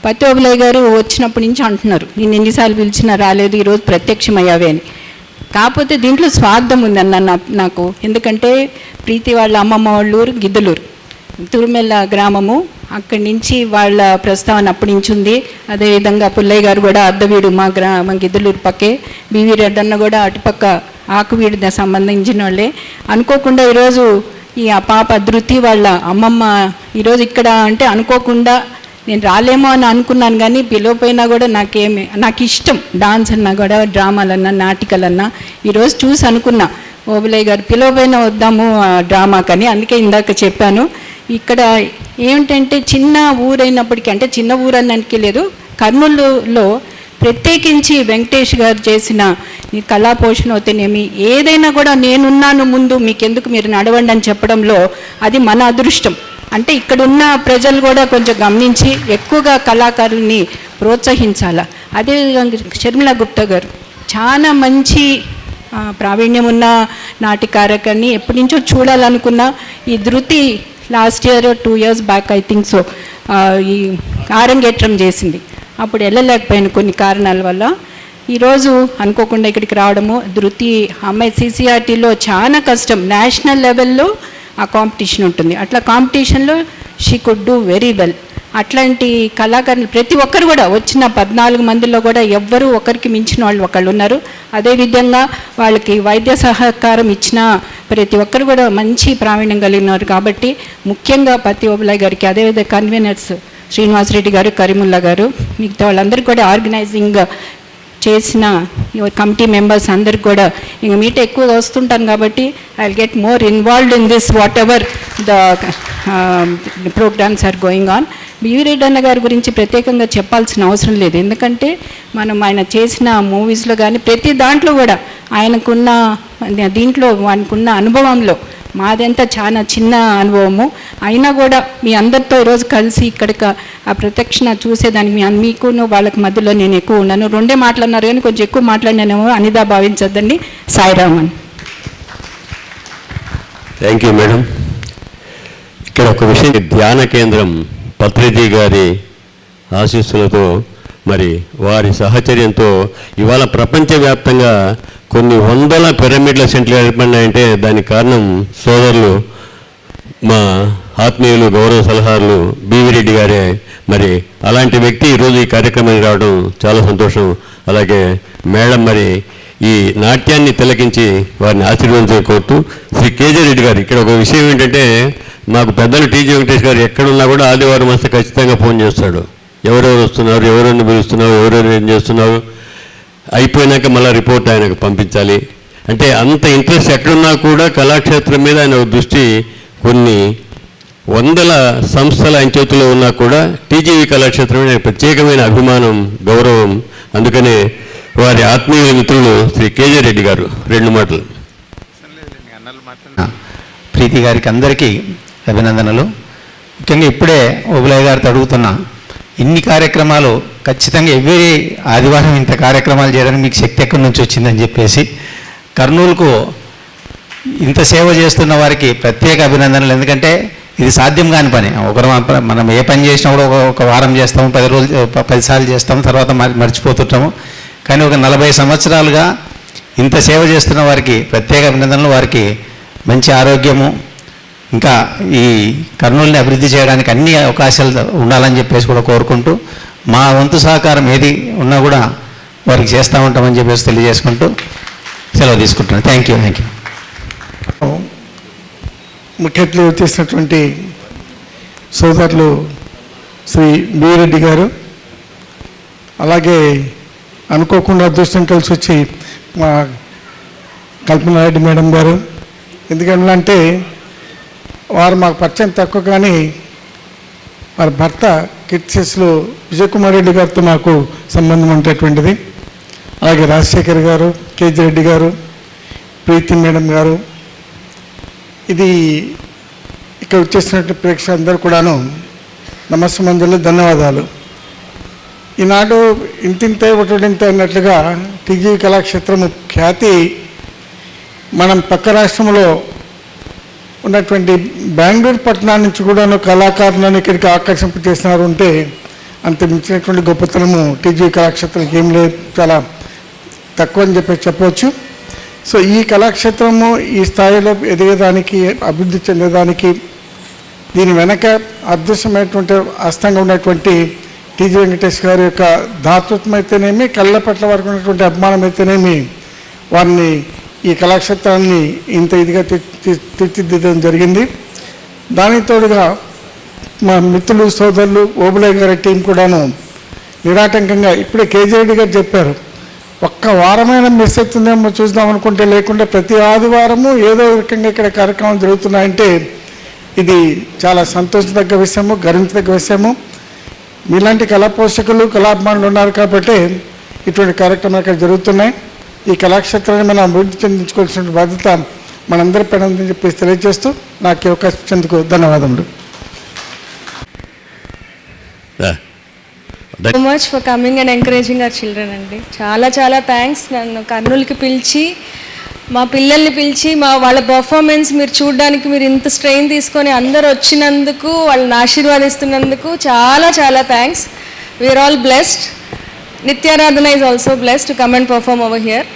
పత్తోబులయ్య గారు వచ్చినప్పటి నుంచి అంటున్నారు, నేను ఎన్నిసార్లు పిలిచినా రాలేదు, ఈరోజు ప్రత్యక్షమయ్యావే అని. కాకపోతే దీంట్లో స్వార్థం ఉందన్న నాకు. ఎందుకంటే ప్రీతి వాళ్ళ అమ్మమ్మ వాళ్ళ ఊరు గిద్దలూరు, తురుమెల్ల గ్రామము. అక్కడి నుంచి వాళ్ళ ప్రస్తావన అప్పటి నుంచి ఉంది. అదేవిధంగా పుల్లయ్య గారు కూడా అద్దవీడు మా గిద్దలూరు పక్కే, బీవీ రెడ్డన్న కూడా అటుపక్క ఆకువీడు సంబంధించిన వాళ్ళే. అనుకోకుండా ఈరోజు ఈ ఆ పాప ధృతి వాళ్ళ అమ్మమ్మ ఈరోజు ఇక్కడ అంటే అనుకోకుండా నేను రాలేమో అని అనుకున్నాను, కానీ పిలవపోయినా కూడా నాకు ఇష్టం. డాన్స్ అన్నా కూడా, డ్రామాలన్నా, నాటికలన్నా. ఈరోజు చూసి అనుకున్నా ఓబులయ్య గారు పిలవపోయినా వద్దాము డ్రామాకని. అందుకే ఇందాక చెప్పాను. ఇక్కడ ఏమిటంటే చిన్న ఊరైనప్పటికీ, అంటే చిన్న ఊరు అన్నకి లేదు, కర్నూలులో ప్రత్యేకించి వెంకటేష్ గారు చేసిన ఈ కళా పోషణ అవుతేనేమి ఏదైనా కూడా నేనున్నాను ముందు మీకెందుకు మీరు నడవండి అని చెప్పడంలో అది మన అదృష్టం. అంటే ఇక్కడున్న ప్రజలు కూడా కొంచెం గమనించి ఎక్కువగా కళాకారుల్ని ప్రోత్సహించాలా. అదేవిధంగా షర్మిలా గుప్తా గారు చాలా మంచి ప్రావీణ్యం ఉన్న నాటికారకాన్ని ఎప్పటి నుంచో చూడాలనుకున్న ఈ ధృతి last year 2 years back I think so ఈ ఆరంగేట్రం చేసింది. అప్పుడు వెళ్ళలేకపోయాను కొన్ని కారణాల వల్ల. ఈరోజు అనుకోకుండా ఇక్కడికి రావడము, ధృతి అమ్మాయి CCRTలో చాలా కష్టం, నేషనల్ లెవెల్లో ఆ కాంపిటీషన్ ఉంటుంది. అట్లా కాంపిటీషన్లో she could do very well. అట్లాంటి కళాకారులు ప్రతి ఒక్కరు కూడా వచ్చిన 14 మందిలో కూడా ఎవ్వరూ ఒకరికి మించిన వాళ్ళు ఒకళ్ళు ఉన్నారు. అదేవిధంగా వాళ్ళకి వైద్య సహకారం ఇచ్చిన ప్రతి ఒక్కరు కూడా మంచి ప్రావీణ్యం కలిగినారు. కాబట్టి ముఖ్యంగా పత్తి ఓబులయ్య గారికి, అదేవిధంగా కన్వీనర్స్ శ్రీనివాసరెడ్డి గారు, కరీముల్లా గారు, మిగతా వాళ్ళందరికీ కూడా ఆర్గనైజింగ్ చేసిన కమిటీ మెంబర్స్ అందరికి కూడా ఇంక మీట ఎక్కువగా వస్తుంటాను కాబట్టి I will get more involved in this whatever the programs are going on. BV Reddy అన్న గారి గురించి ప్రత్యేకంగా చెప్పాల్సిన అవసరం లేదు. ఎందుకంటే మనం ఆయన చేసిన మూవీస్లో కానీ ప్రతి దాంట్లో కూడా ఆయనకున్న దీంట్లో ఆయనకున్న అనుభవంలో మాదంతా చాలా చిన్న అనుభవము అయినా కూడా మీ అందరితో ఈరోజు కలిసి ఇక్కడికి ఆ ప్రత్యక్షణ చూసేదానికి మీకును వాళ్ళకి మధ్యలో నేను ఎక్కువ ఉన్నాను. 2 మాట్లాడినారు కానీ కొంచెం ఎక్కువ మాట్లాడినానేమో అనిదా భావించద్దండి. సాయిరామన్. Thank you madam. ఇక్కడ ఒక విషయం, ధ్యాన కేంద్రం పత్రిజీ గారి ఆశీస్సులతో మరి వారి సహచర్యంతో ఇవాళ ప్రపంచవ్యాప్తంగా కొన్ని వందల పిరమిడ్ల సెంటర్లు ఏర్పడినాయంటే దానికి కారణం సోదరులు, మా ఆత్మీయులు, గౌరవ సలహాలు బివి రెడ్డి గారే. మరి అలాంటి వ్యక్తి ఈరోజు ఈ కార్యక్రమానికి రావడం చాలా సంతోషం. అలాగే మేడం మరి ఈ నాట్యాన్ని తిలకించి వారిని ఆశీర్వదించే కోరుతూ శ్రీ కేజీ రెడ్డి గారు. ఇక్కడ ఒక విషయం ఏంటంటే మాకు పెద్దలు టీజీ వెంకటేష్ గారు ఎక్కడున్నా కూడా ఆదివారం వస్తే ఖచ్చితంగా ఫోన్ చేస్తాడు. ఎవరెవరు వస్తున్నారు, ఎవరెవరిని పిలుస్తున్నారు, ఎవరెవరు ఏం చేస్తున్నారు, అయిపోయినాక మళ్ళీ రిపోర్ట్ ఆయనకు పంపించాలి. అంటే అంత ఇంట్రెస్ట్ ఎక్కడున్నా కూడా కళాక్షేత్రం మీద ఆయన దృష్టి. కొన్ని వందల సంస్థల ఆయన చేతుల్లో ఉన్నా కూడా టీజీవీ కళాక్షేత్రం మీద ప్రత్యేకమైన అభిమానం, గౌరవం. అందుకనే వారి ఆత్మీయ మిత్రులు శ్రీ కేజీ రెడ్డి గారు 2 మాటలు. ప్రీతి గారికి అందరికీ అభినందనలు. ముఖ్యంగా ఇప్పుడే ఓబులయ్య గారితో అడుగుతున్నా, ఇన్ని కార్యక్రమాలు ఖచ్చితంగా ఎవ్రీ ఆదివారం ఇంత కార్యక్రమాలు చేయడానికి మీకు శక్తి ఎక్కడి నుంచి వచ్చిందని చెప్పేసి కర్నూలుకు ఇంత సేవ చేస్తున్న వారికి ప్రత్యేక అభినందనలు. ఎందుకంటే ఇది సాధ్యం కాని పని. మనం ఏ పని చేసినా కూడా ఒక వారం చేస్తాము, 10 రోజులు 10 సార్లు చేస్తాము, తర్వాత మర్చిపోతుంటాము. కానీ ఒక 40 సంవత్సరాలుగా ఇంత సేవ చేస్తున్న వారికి ప్రత్యేక అభినందనలు. వారికి మంచి ఆరోగ్యము, ఇంకా ఈ కర్నూలుని అభివృద్ధి చేయడానికి అన్ని అవకాశాలు ఉండాలని చెప్పేసి కూడా కోరుకుంటూ, మా వంతు సహకారం ఏది ఉన్నా కూడా వారికి చేస్తూ ఉంటామని చెప్పేసి తెలియజేసుకుంటూ సెలవు తీసుకుంటున్నాను. Thank you. ముఖ్య అతిథిగా వచ్చేసినటువంటి సోదరులు శ్రీ బివి రెడ్డి గారు, అలాగే అనుకోకుండా అదృష్టం కలిసి వచ్చి మా కల్పనారెడ్డి మేడం గారు. ఎందుకంటే వారు మాకు పరిచయం తక్కువ, కానీ వారి భర్త కిట్సెస్లో విజయకుమార్ రెడ్డి గారితో నాకు సంబంధం ఉండేటువంటిది. అలాగే రాజశేఖర్ గారు, కేజీ రెడ్డి గారు, ప్రీతి మేడం గారు. ఇది ఇక్కడ వచ్చేసినటువంటి ప్రేక్షకులందరూ కూడాను నమస్సమంజలు, ధన్యవాదాలు. ఈనాడు ఇంతింత ఒకటింత అన్నట్లుగా టీజీ కళాక్షేత్రము ఖ్యాతి మనం పక్క రాష్ట్రంలో ఉన్నటువంటి బెంగళూరు పట్టణం నుంచి కూడాను కళాకారులను ఇక్కడికి ఆకర్షింప చేస్తున్నారు. ఉంటే అంత మించినటువంటి గొప్పతనము టీజీ కళాక్షేత్రానికి ఏం లేదు, చాలా తక్కువ అని చెప్పవచ్చు. సో ఈ కళాక్షేత్రము ఈ స్థాయిలో ఎదిగేదానికి, అభివృద్ధి చెందేదానికి దీని వెనక అదృశ్యమైనటువంటి హస్తంగా ఉన్నటువంటి టీజీ వెంకటేష్ గారి యొక్క దాతృత్వం అయితేనేమి, కళ్ళ పట్ల వారికి ఉన్నటువంటి అభిమానం అయితేనేమి, వారిని ఈ కళాక్షేత్రాన్ని ఇంత ఇదిగా తీర్చిదిద్దడం జరిగింది. దానికి తోడుగా మా మిత్రులు, సోదరులు, ఓబులయ్య గారి టీం కూడాను నిరాటంకంగా, ఇప్పుడే కేజీ రెడ్డి గారు చెప్పారు, ఒక్క వారమైనా మిస్ అవుతుందేమో చూద్దాం అనుకుంటే, లేకుండా ప్రతి ఆదివారము ఏదో రకంగా ఇక్కడ కార్యక్రమాలు జరుగుతున్నాయంటే ఇది చాలా సంతోషదగ్గ విషయము, గర్వించదగ్గ విషయము. మీలాంటి కళా పోషకులు, కళాభిమానులు ఉన్నారు కాబట్టి ఇటువంటి కార్యక్రమాలు ఇక్కడ జరుగుతున్నాయి. ఈ కళాక్షేత్రాన్ని మనం అభివృద్ధి చెందించుకోవాల్సిన బాధ్యత మనందరిపైన ఉందని చెప్పేసి తెలియజేస్తూ నాకు ఈ అవకాశం ఇచ్చేందుకు ధన్యవాదములు. So much for coming and encouraging our children అండి. చాలా చాలా థ్యాంక్స్. నన్ను కర్నూలుకి పిలిచి మా పిల్లల్ని పిలిచి వాళ్ళ పర్ఫార్మెన్స్ మీరు చూడడానికి మీరు ఇంత స్ట్రెయిన్ తీసుకొని అందరు వచ్చినందుకు వాళ్ళని ఆశీర్వాదిస్తున్నందుకు చాలా చాలా thanks. We are all blessed. Nithyaradhana is also blessed to come and perform over here.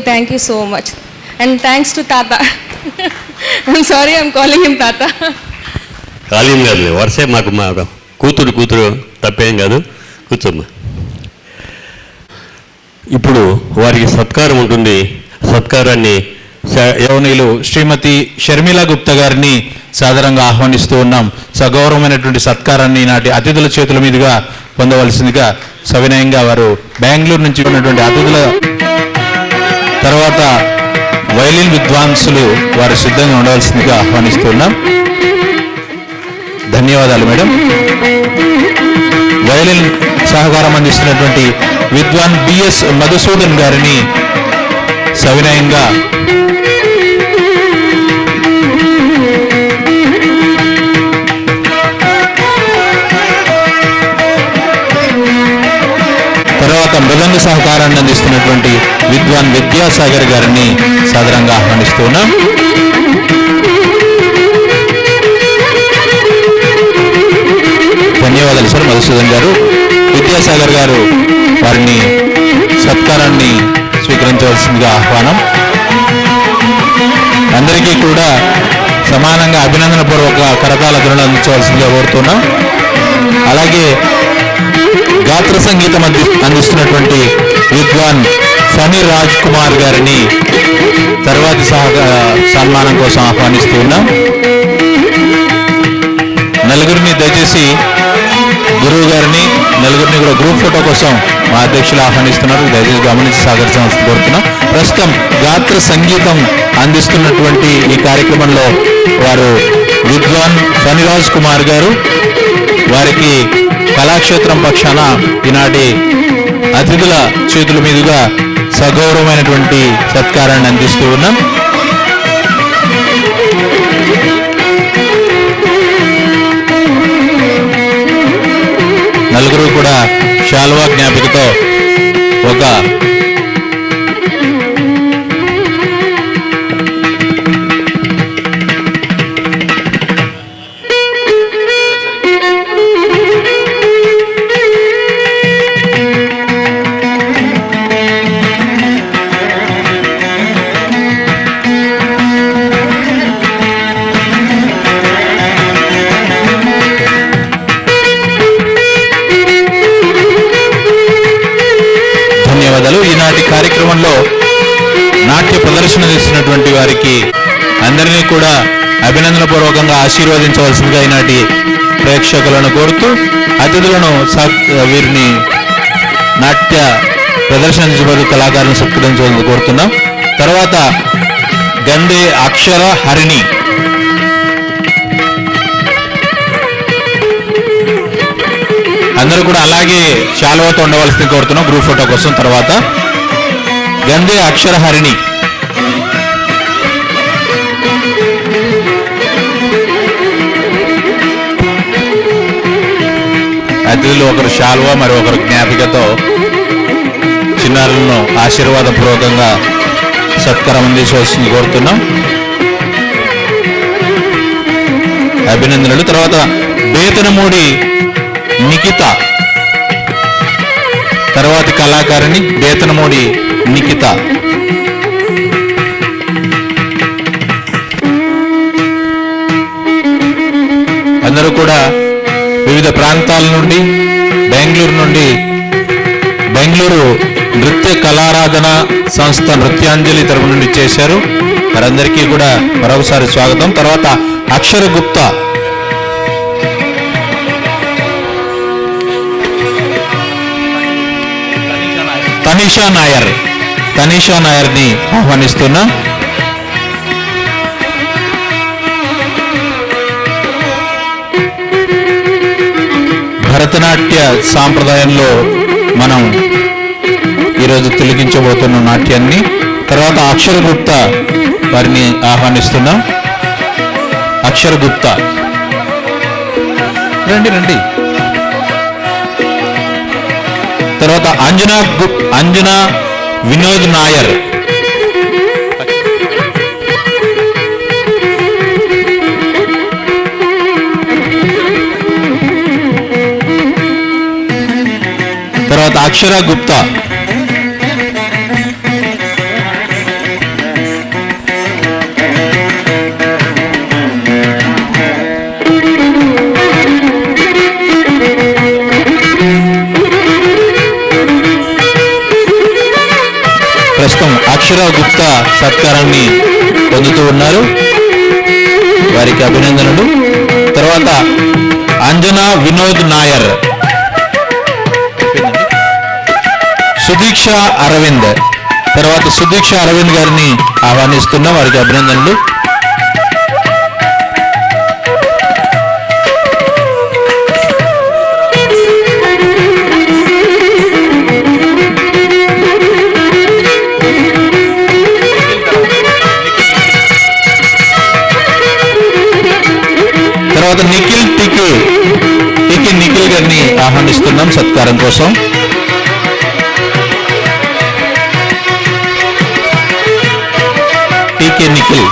Thank you so much. And thanks to తాత. I'm sorry I'm calling him తాత. కాలింగ్ కాదు, వరుసే మాకు మా కూతురు తప్పేం కాదు. కూర్చోమ్మా. ఇప్పుడు వారికి సత్కారం ఉంటుంది. సత్కారాన్ని యవనీయులు శ్రీమతి షర్మిలా గుప్తా గారిని సాదరంగా ఆహ్వానిస్తూ ఉన్నాం. సగౌరవమైనటువంటి సత్కారాన్ని నాటి అతిథుల చేతుల మీదుగా పొందవలసిందిగా సవినయంగా వారు బెంగళూరు నుంచి ఉన్నటువంటి అతిథుల తర్వాత వైలిన్ విద్వాంసులు వారు సిద్ధంగా ఉండవలసిందిగా ఆహ్వానిస్తూ ఉన్నాం. ధన్యవాదాలు మేడం. వైలిన్ సహకారం అందిస్తున్నటువంటి విద్వాన్ బిఎస్ మధుసూదన్ గారిని సవినయంగా తర్వాత మృదంగ సహకారాన్ని అందిస్తున్నటువంటి విద్వాన్ విద్యాసాగర్ గారిని సాదరంగా ఆహ్వానిస్తూ ఉన్నాం. ధన్యవాదాలు సార్ మధుసూదన్ గారు. విద్యాసాగర్ గారు వారిని సత్కారాన్ని స్వీకరించవలసిందిగా ఆహ్వానం. అందరికీ కూడా సమానంగా అభినందనపూర్వక కరతాళ ధ్వనులు అందించవలసిందిగా కోరుతున్నాం. అలాగే గాత్ర సంగీతం అందిస్తున్నటువంటి విద్వాన్ ఫణి రాజ్ కుమార్ గారిని తర్వాతి సన్మానం కోసం ఆహ్వానిస్తూ ఉన్నాం. నలుగురిని దయచేసి గురువు గారిని నలుగురిని కూడా గ్రూప్ ఫోటో కోసం మా అధ్యక్షులు ఆహ్వానిస్తున్నారు. దయచేసి గమనించి సహకరించాల్సి కోరుతున్నాం. ప్రస్తుతం గాత్ర సంగీతం అందిస్తున్నటువంటి ఈ కార్యక్రమంలో వారు విద్వాన్ ఫణిరాజ్ కుమార్ గారు. వారికి కళాక్షేత్రం పక్షాన ఈనాటి అతిథుల చేతుల మీదుగా సగౌరవమైనటువంటి సత్కారాన్ని అందిస్తూ ఉన్నాం. నలుగురు కూడా శాల్వా జ్ఞాపికతో ఒక ఈనాటి కార్యక్రమంలో నాట్య ప్రదర్శన చేస్తున్నటువంటి వారికి అందరినీ కూడా అభినందన పూర్వకంగా ఆశీర్వదించవలసిందిగా ఈనాటి ప్రేక్షకులను కోరుతూ అతిథులను వీరిని నాట్య ప్రదర్శించబడు కళాకారులను సత్కరించవలసింది కోరుతున్నాం. తర్వాత గందే అక్షర హరిణి అందరూ కూడా అలాగే శాలువాతో ఉండవలసింది కోరుతున్నాం గ్రూప్ ఫోటో కోసం. తర్వాత గందే అక్షర హరిణి అతిథులు ఒకరు శాలువా మరి ఒకరు జ్ఞాపికతో చిన్నారులను ఆశీర్వాదపూర్వకంగా సత్కారం అందించవలసింది కోరుతున్నాం. అభినందనలు. తర్వాత బేతనమూడి నిఖిత తర్వాతి కళాకారిణి బేతనమూడి నిఖిత. అందరూ కూడా వివిధ ప్రాంతాల నుండి బెంగళూరు నృత్య కళారాధన సంస్థ నృత్యాంజలి తరపు నుండి చేశారు. వారందరికీ కూడా మరొకసారి స్వాగతం. తర్వాత అక్షర గుప్తా తనీషా నాయర్ని ఆహ్వానిస్తున్నా. భరతనాట్య సాంప్రదాయంలో మనం ఈరోజు తిలకించబోతున్న నాట్యాన్ని. తర్వాత అక్షర గుప్తా వారిని ఆహ్వానిస్తున్నాం. అక్షర గుప్తా రండి రండి. తర్వాత అంజనా వినోద్ నాయర్. తర్వాత అక్షర గుప్తా. ప్రస్తుతం అక్షర గుప్తా సత్కారాన్ని పొందుతూ ఉన్నారు, వారికి అభినందనలు. తర్వాత అంజనా వినోద్ నాయర్, సుదీక్ష అరవింద్. తర్వాత సుదీక్ష అరవింద్ గారిని ఆహ్వానిస్తున్న వారికి అభినందనలు. తర్వాత నిఖిల్ గారిని ఆహ్వానిస్తున్నాం సత్కారం కోసం. నిఖిల్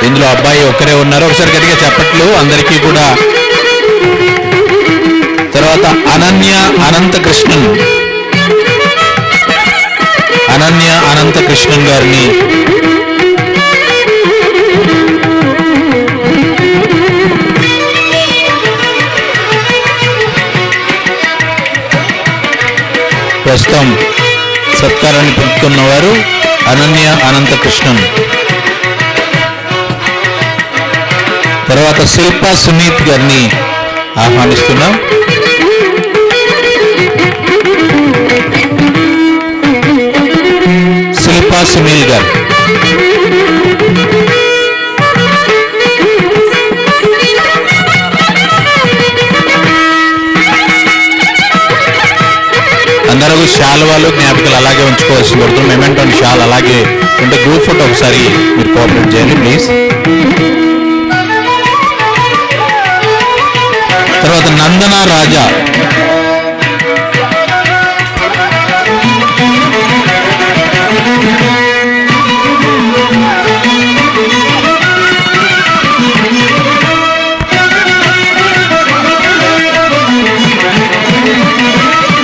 ఇందులో అబ్బాయి ఒక్కరే ఉన్నారు, ఒకసారి గట్టిగా చెప్పట్లు అందరికీ కూడా. తర్వాత అనన్య అనంత కృష్ణన్ గారిని ప్రస్తుతం సత్కారాన్ని పొందుతున్నవారు అనన్య అనంత కృష్ణన్. తర్వాత శిల్పా సునీత్ గారిని ఆహ్వానిస్తున్నాం. శిల్పా సునీల్ గారు. అందరూ శాలువాలు జ్ఞాపికలు అలాగే ఉంచుకోవాల్సి పడుతుంది. మెమెంటో షాల్ అలాగే ఉంటే గ్రూప్ ఫోటో ఒకసారి మీరు కోఆపరేట్ చేయండి ప్లీజ్. తర్వాత నందనా రాజా.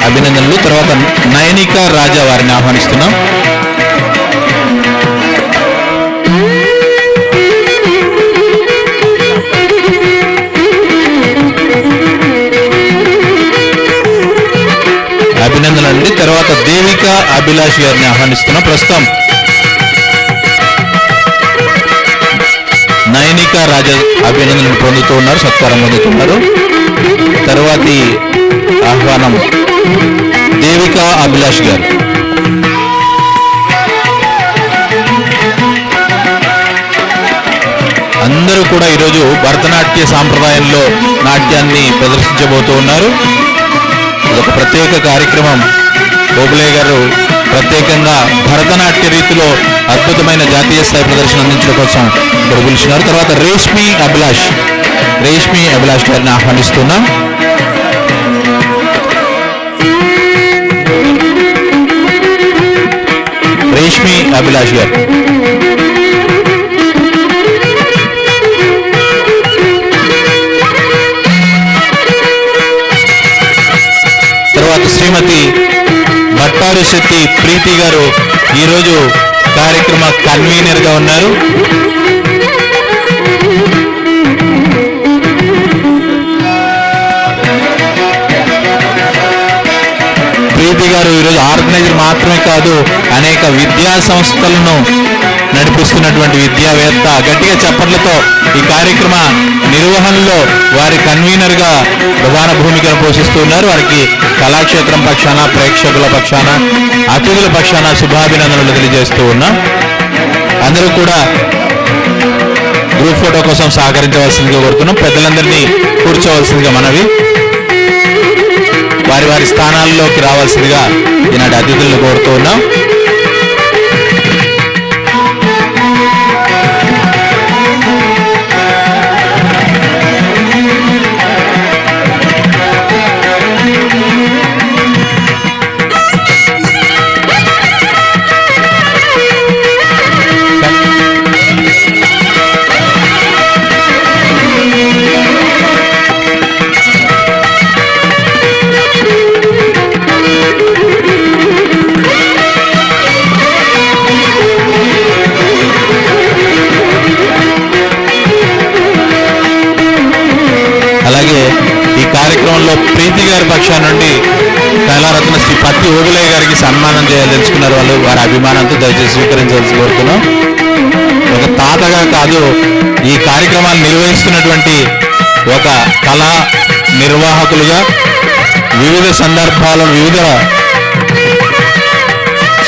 అభినందనలు. తర్వాత నయనిక రాజా వారిని ఆహ్వానిస్తున్నాం. అభినందనలు. తర్వాత దేవిక అభిలాష్ గారిని ఆహ్వానిస్తున్నాం. ప్రస్తుతం నయనిక రాజా అభినందనలు పొందుతూ ఉన్నారు, సత్కారం పొందుతున్నారు. తర్వాతి ఆహ్వానం దేవిక అభిలాష్ గారు. అందరూ కూడా ఈరోజు భరతనాట్య సాంప్రదాయంలో నాట్యాన్ని ప్రదర్శించబోతూ ఉన్నారు. ఇదొక ప్రత్యేక కార్యక్రమం. ఓబులే గారు ప్రత్యేకంగా భరతనాట్య రీతిలో అద్భుతమైన జాతీయ స్థాయి ప్రదర్శన అందించడం కోసం ఇక్కడ పిలిచినారు. తర్వాత రేష్మి అభిలాష్ గారిని ఆహ్వానిస్తున్నాం. రేష్మి అభిలాష్ గారు. తర్వాత శ్రీమతి భట్టారు శెట్టి ప్రీతి గారు ఈరోజు కార్యక్రమ కన్వీనర్ గా ఉన్నారు. ప్రీతి గారు ఈరోజు ఆర్గనైజర్ మాత్రమే కాదు, అనేక విద్యా సంస్థలను నడిపిస్తున్నటువంటి విద్యావేత్త. గట్టిగా చప్పట్లతో ఈ కార్యక్రమ నిర్వహణలో వారి కన్వీనర్గా ప్రధాన భూమికను పోషిస్తూ ఉన్నారు. వారికి కళాక్షేత్రం పక్షాన, ప్రేక్షకుల పక్షాన, అతిథుల పక్షాన శుభాభినందనలు తెలియజేస్తూ ఉన్నాం. అందరూ కూడా గ్రూప్ ఫోటో కోసం సహకరించవలసిందిగా కోరుతున్నాం. పెద్దలందరినీ కూర్చోవలసిందిగా మనవి. వారి వారి స్థానాల్లోకి రావాల్సిందిగా ఈనాటి అతిథులను కోరుతూ ఉన్నాం. అలాగే ఈ కార్యక్రమంలో ప్రీతి గారి పక్షాన నుండి కళారత్న శ్రీ పత్తి ఓబులయ్య గారికి సన్మానం చేయదలుచుకున్నారు. వాళ్ళు వారి అభిమానంతో దయచేసి స్వీకరించవలసి కోరుతున్నాం. ఒక తాతగా కాదు, ఈ కార్యక్రమాలు నిర్వహిస్తున్నటువంటి ఒక కళా నిర్వాహకులుగా వివిధ సందర్భాలను వివిధ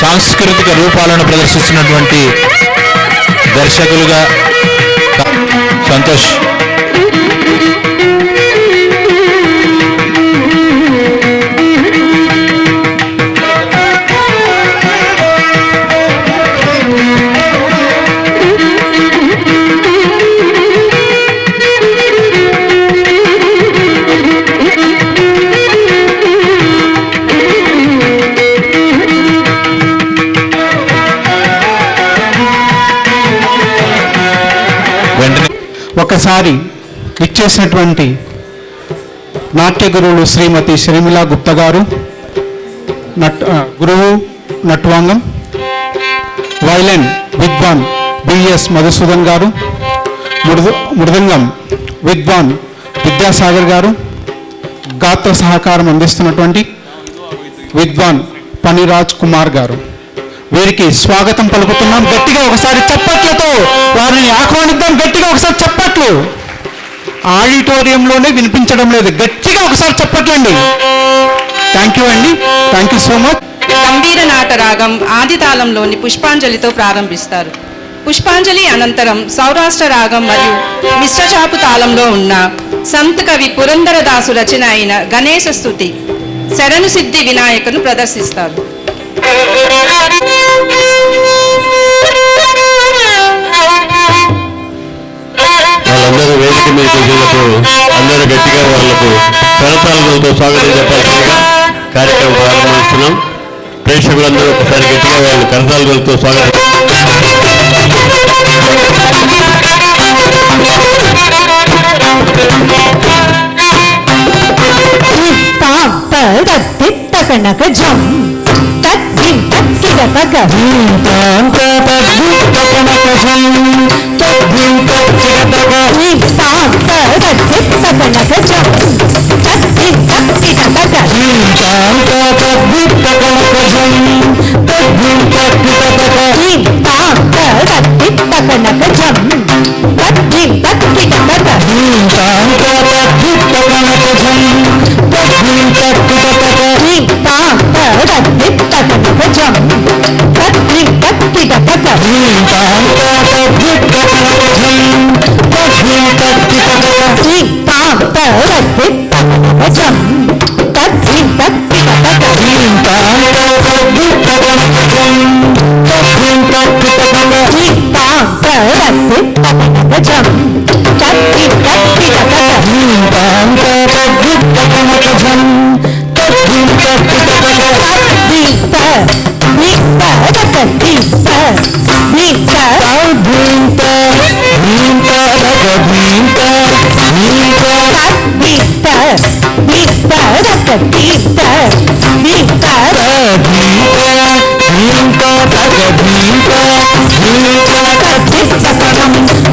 సాంస్కృతిక రూపాలను ప్రదర్శిస్తున్నటువంటి దర్శకులుగా సంతోష్. ఒకసారి ఇచ్చేసినటువంటి నాట్య గురువులు శ్రీమతి శ్రీమిలా గుప్తా గారు, గురువు నట్వాంగం, వైలెన్ విద్వాన్ బిఎస్ మధుసూదన్ గారు, మృదంగం విద్వాన్ విద్యాసాగర్ గారు, గాత్ర సహకారం అందిస్తున్నటువంటి విద్వాన్ పనిరాజ్ కుమార్ గారు, వీరికి స్వాగతం పలుకుతున్నాం. గట్టిగా ఒకసారి చప్పట్లతో వారిని ఆహ్వానిద్దాం. గట్టిగా ఒకసారి చప్పట్లు. ఆడిటోరియంలోనే వినిపించడం లేదు, గట్టిగా ఒకసారి చప్పట్లండి. థ్యాంక్ యూ అండి, థ్యాంక్ యూ సో మచ్. గంభీర నాటరాగం ఆది తాళంలోని పుష్పాంజలితో ప్రారంభిస్తారు. పుష్పాంజలి అనంతరం సౌరాష్ట్ర రాగం మరియు మిశ్రచాపు తాళంలో ఉన్న సంత్ కవి పురందరదాసు రచన అయిన గణేశ స్తుతి శరణు సిద్ధి వినాయకును ప్రదర్శిస్తారు. వాళ్ళందరూ వేదిక మీద కూర్చున్నప్పుడు అందరూ గట్టిగా వాళ్లకు కరతాళాలతో స్వాగతం చెప్పాల్సిందిగా కార్యక్రమం ప్రారంభిస్తున్నాం. ప్రేక్షకులందరూ ఒకసారి గట్టిగా వాళ్ళు కరతాళాలతో స్వాగతం. కనక జం తద్దిం తక్కిడతక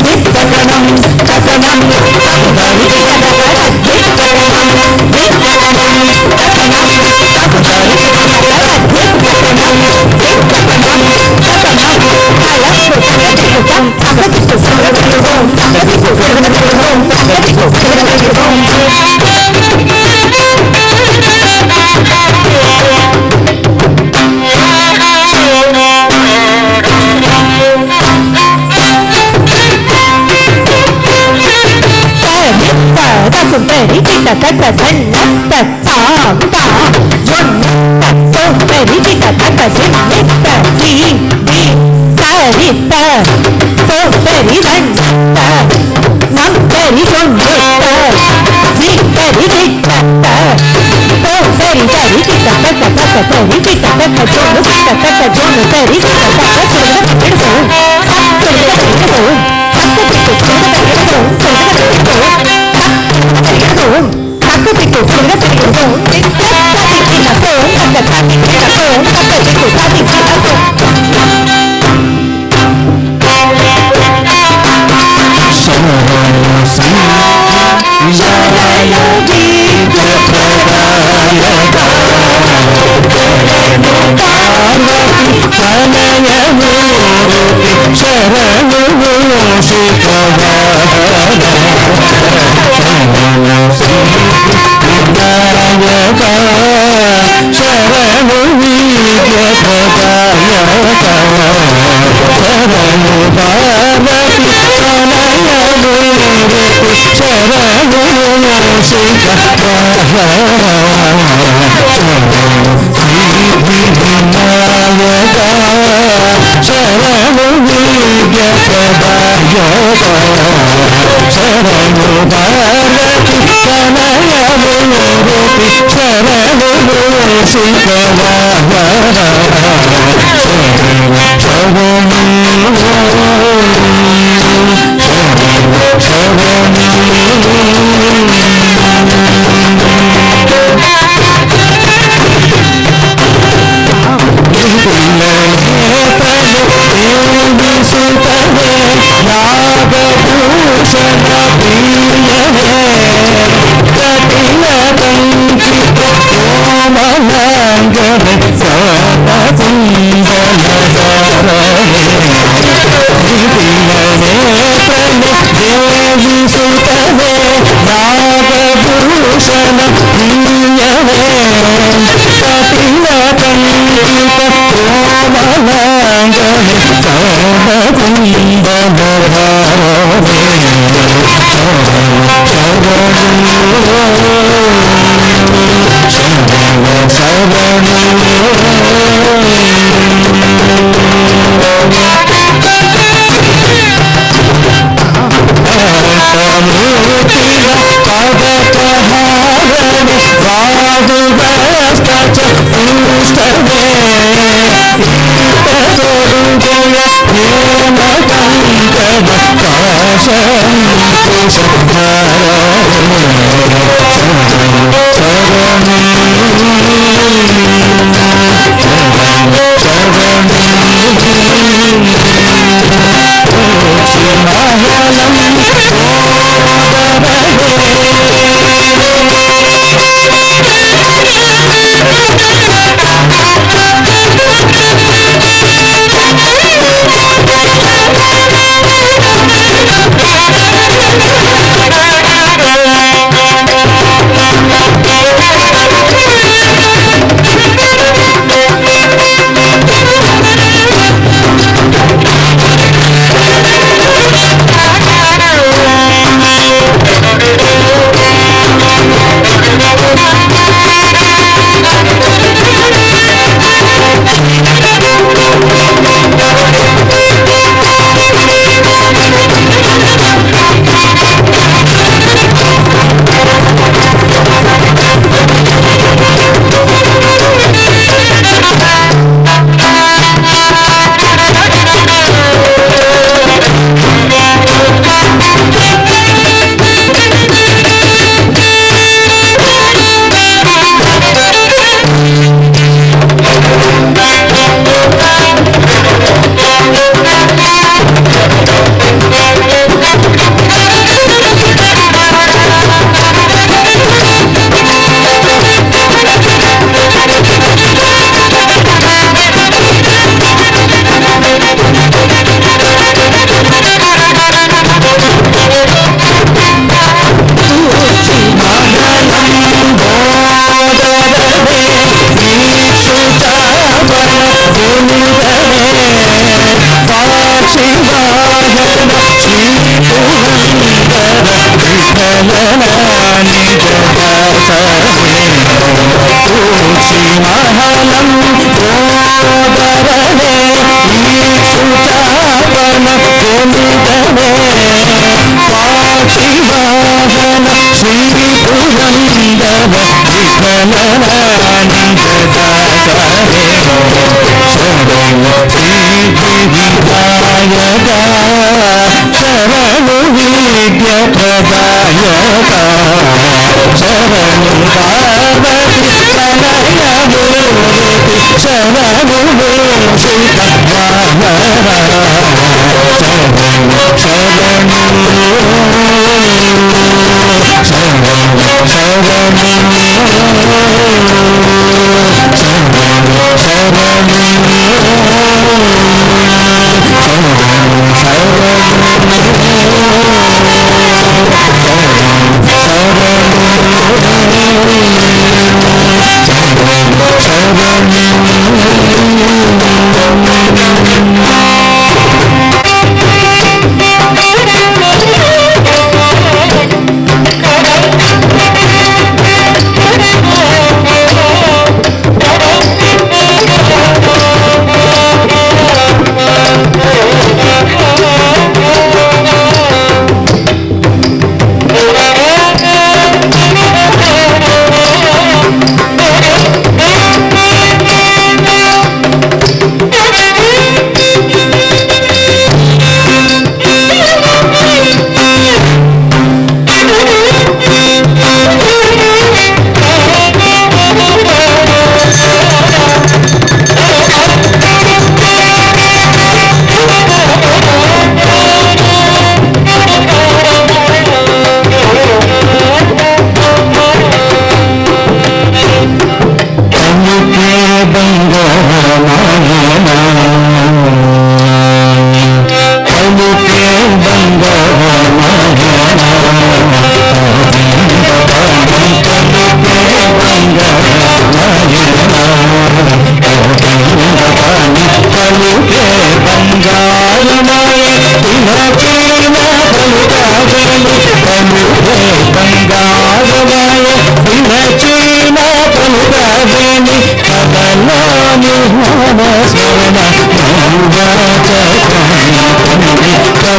విత్తకనం తక జన్న తాం తా జొన్న సోపరి జిట తక జన్న తి ది తరిత సోపరి రన్న నంపరి జొన్న జిక్కరి జిట్ట సోపరి తరి జిట తక తక తరి జిట తక జొన్న జిట తక జొన్న తరి జిట తక జొన్న పెడుకో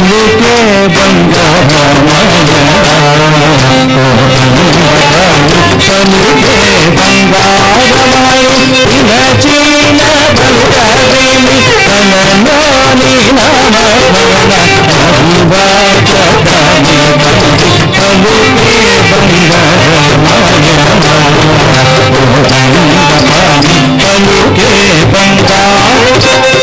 పలుకే బంగారమయ పలుకే బంగారమయ పిలచిన పలుకవేమి తనలోని నామస్మరణ అభివాచకాని పలుకే బంగారమయ పలుకే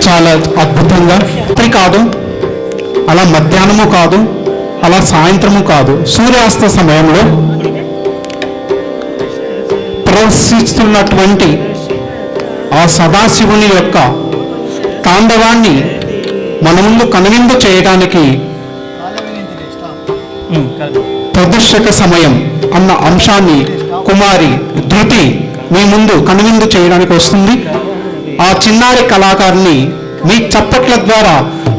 చాలా అద్భుతంగా రాత్రి కాదు, అలా మధ్యాహ్నము కాదు, అలా సాయంత్రము కాదు, సూర్యాస్త సమయంలో ప్రదర్శిస్తున్నటువంటి ఆ సదాశివుని యొక్క తాండవాన్ని మన ముందు కనువిందు చేయడానికి ప్రదర్శక సమయం అన్న అంశాన్ని కుమారి ధృతి మీ ముందు కనువిందు చేయడానికి వస్తుంది. ఆ చిన్నారి కళాకారుని మీ చప్పట్ల ద్వారా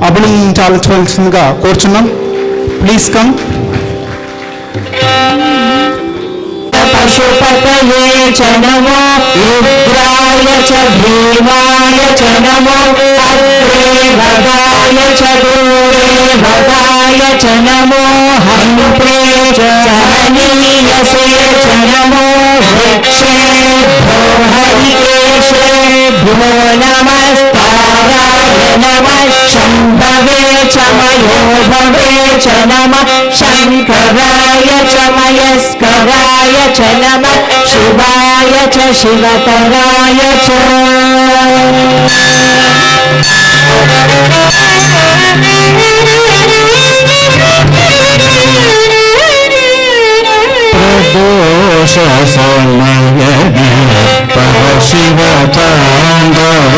అభినందించాల్సిందిగా కోరుచున్నాం. Please come. పశుపతయే చ నమో రుద్రాయ చ భీమాయ చ నమో అగ్రే భగాయ చ దూరే భగాయ చ నమో హంత్రే చ హనీయసే చ నమో వృక్షేభ్యో హరికేశేభ్యో నమస్తారాయ నమః శంభవే చ మయోభవే చ నమః శంకరాయ చ మయస్కరాయ చ నమః శివాయ చ శివతరాయ చ. ప్రదోష సమయనే పరశివ తాండవ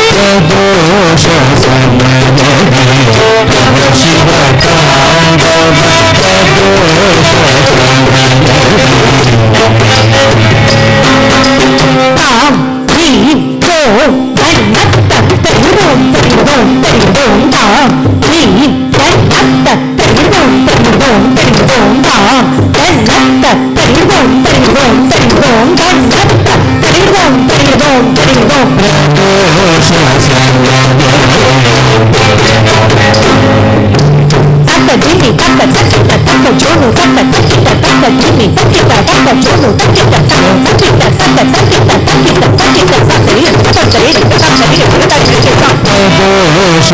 ప్రదోష సమయనే పరశివ తాండవ ప్రదోష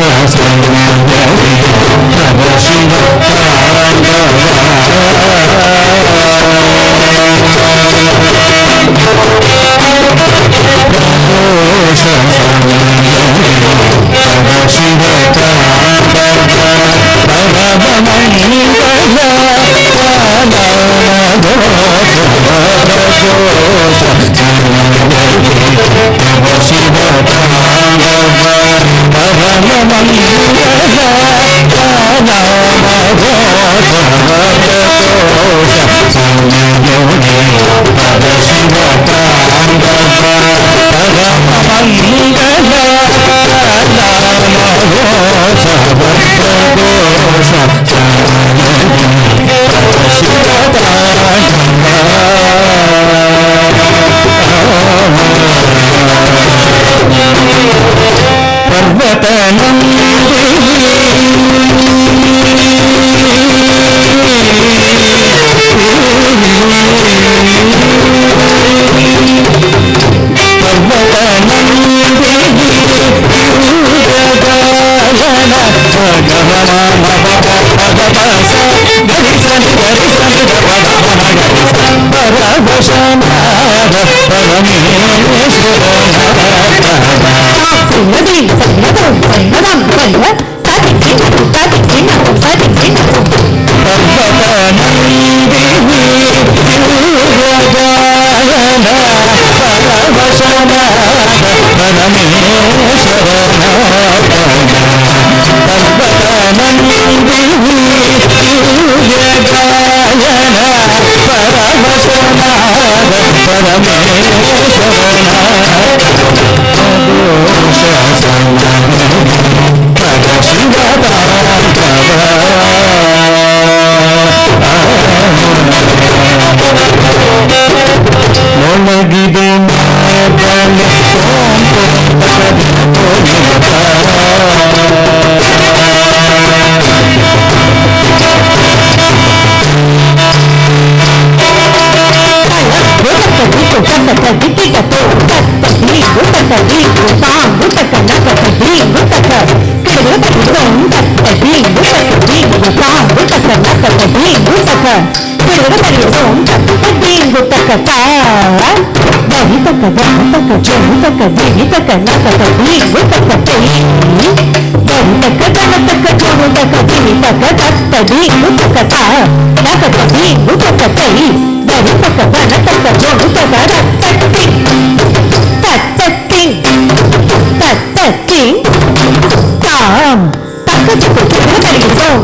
పిడుగు తరిగేదోం తక్క డింగు తక్క దరి తక్క దమ్మ తక్క జోము తక్క దిగి తక్క నక్క డింగు తక్క దరి తక్క దమ్మ తక్క జోము తక్క దిగి తక్క తక్క డింగు తక్క నక్క డింగు తక్క దరి తక్క దన తక్క జోము తక్క తక్క తాం తక్క చుక్కు పిడుగు తరిగేదోం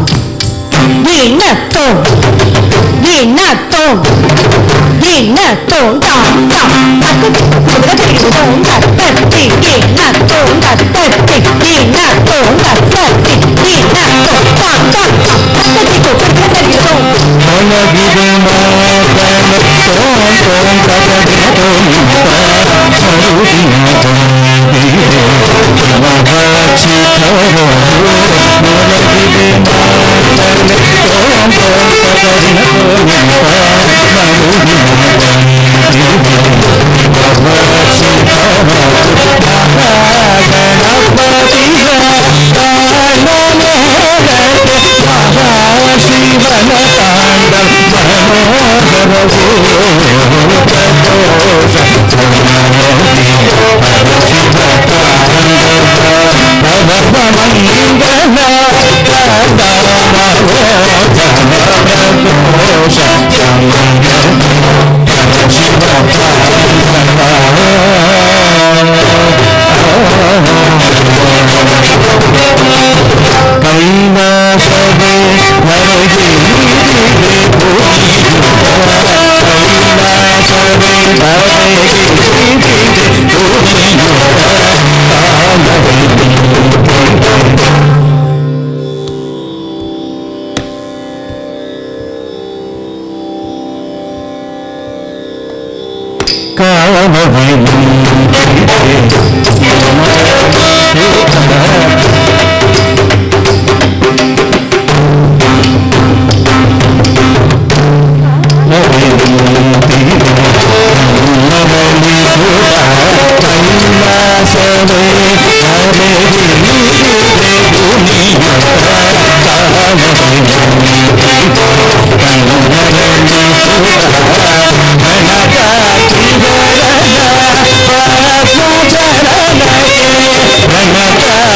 గిన్నతో తాం తక్క చుక్కు పిడుగు తరిగేదోం తక్కటి గిన్నతో తక్కటి గిన్నతో తక్కటి గిన్నతో తాం తక్క చుక్కు పిడుగు తరిగేదోం Namaste.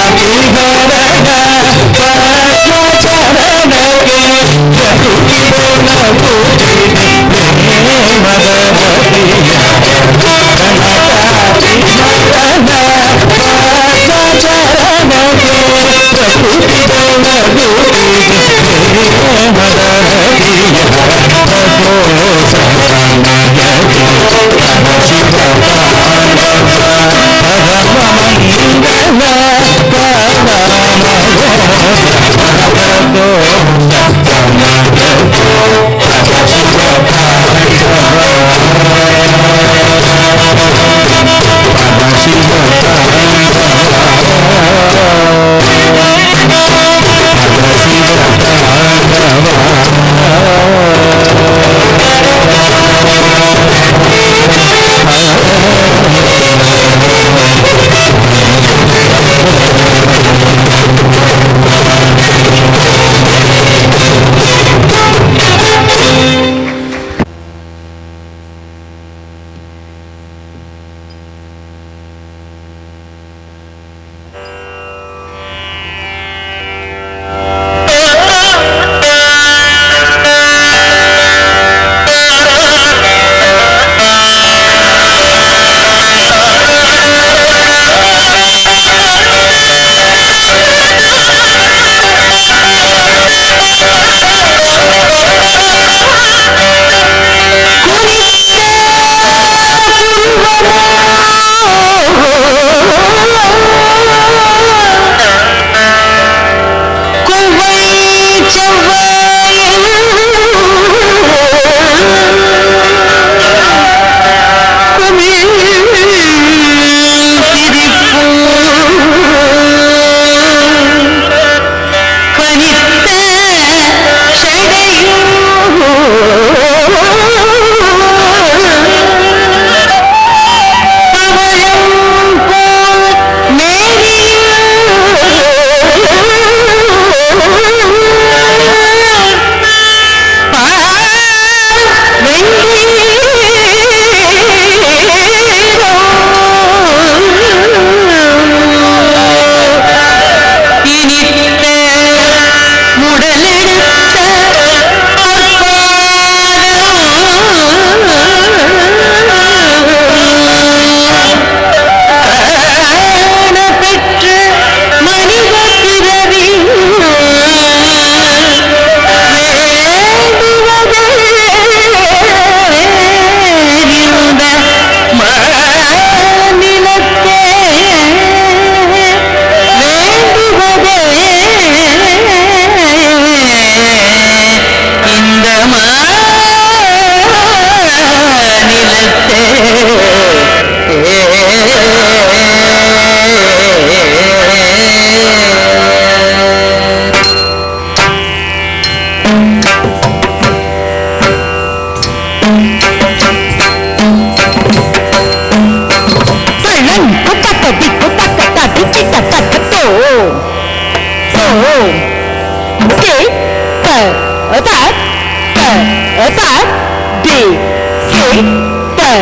ta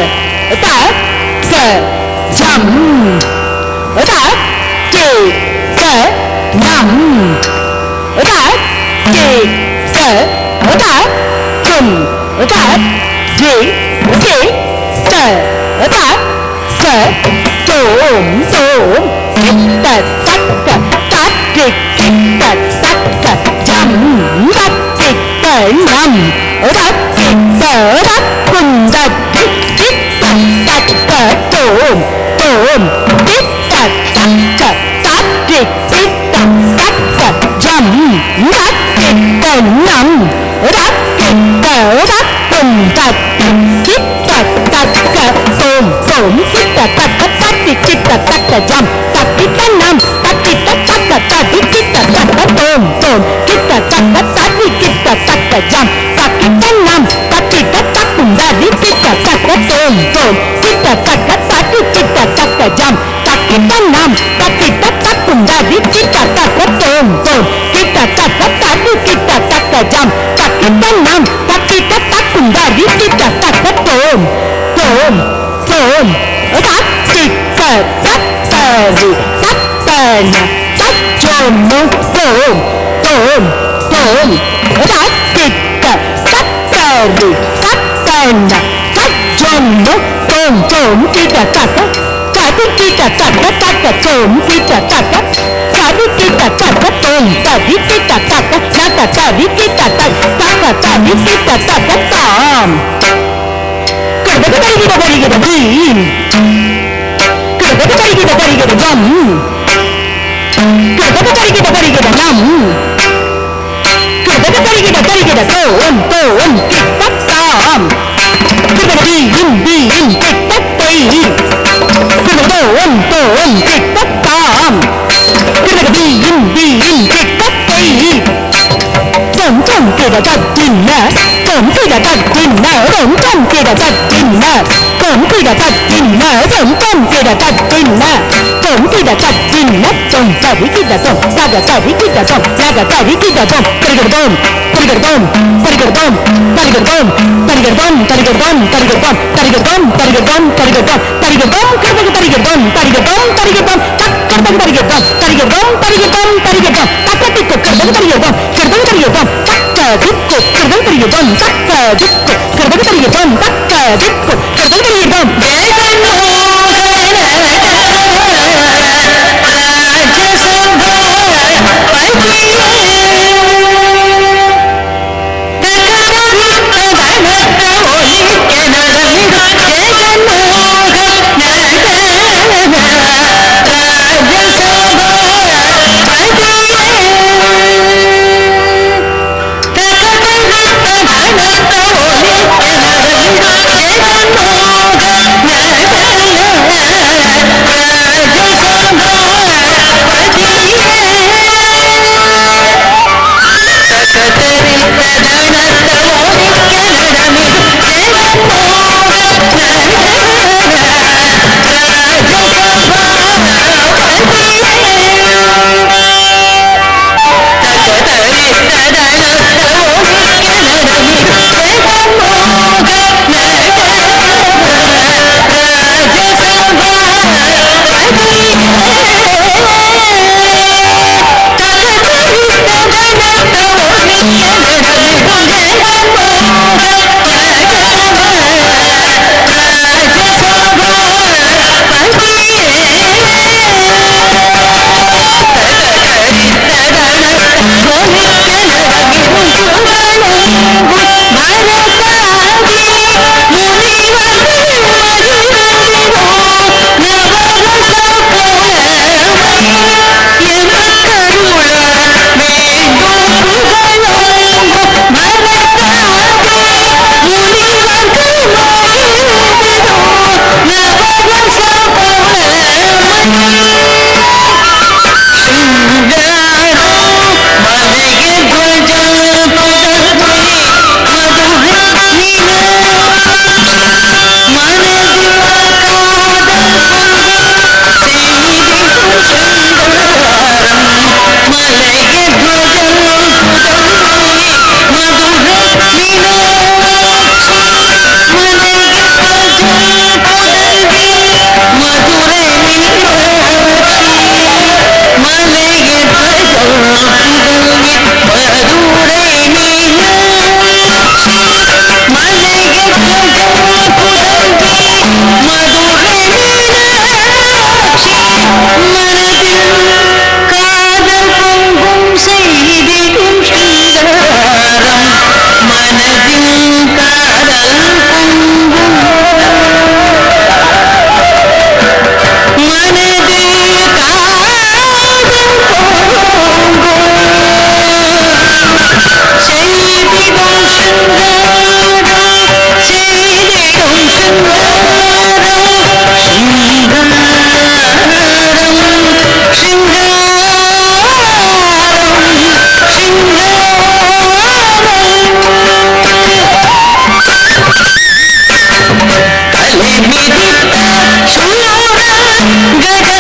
ka jam ta ki ka nam ta ki ka ta kum ta ji ki ka ta ka tom tom ta ta ka ta ki ta ta ka jam ta ki ka nam ta ki ka ta kum ta ki ta ta ka tom tom ki ta ta ka ta ki ta ta ka jam ta ki ka nam ta ki ka ta kum ta ki ta ta ka tom tom ki ta ta ka ta ki ta ta ka jam ta ki ka nam ta ki ta ta ka ta ki ta ta ka tom tom ki ta ta ka ta ki ta ta ka jam ta ki ka nam ta ki ta ta kum ta ki ta ta ka tom tom ki ta ta ka ta ki ta ta ka jam ta ki ka nam ta ki ta ta kum ta ki ta ta ka tom tom ki ta ta ka ta ki ta ta ka jam ta ki ka nam ta ki ta ta kum ta ki ta ta ka tom tom tom ta ki ka ta ta ri ta ta na ta jom tom tom tom ta ki ka ta ta ri ta ta na ta jom tom tom ki ta ta ka ta ki ta ta ka ta ka tom ki ta ta ka ta ki ta ta ka tom ta ki ta ta ka ta ka ta ki ta ta ta ka ta ki ta ta ka tam Kadang-kadang kita bagi kita dim, kadang-kadang kita bagi kita jam, kadang-kadang kita bagi kita nam, kadang-kadang kita bagi kita tom tom kita tam, kadang-kadang dim kita tim, kadang-kadang tom kita tam, kadang-kadang dim kita tim. Tom tom kita tatinna, tom kita tatinna, tom tom kita tatinna, tom kita tatinna, tom tom kita tatinna, tom kita tatinna, tom tadi kita tom, jaga tadi kita tom, jaga tadi kita tom, tergerbom, tergerbom, tergerbom, tergerbom, tergerbom, tergerbom, tergerbom, tergerbom, tergerbom, tergerbom, tergerbom, tergerbom, tergerbom, tergerbom, terbang tergerbom, tergerbom, tergerbom, tergerbom, tak ikut terbang tergerbom, terbang tergerbom, tak ikut terbang tergerbom, tak ikut terbang tergerbom, tak ikut terbang tergerbom. let me dip, Shulora,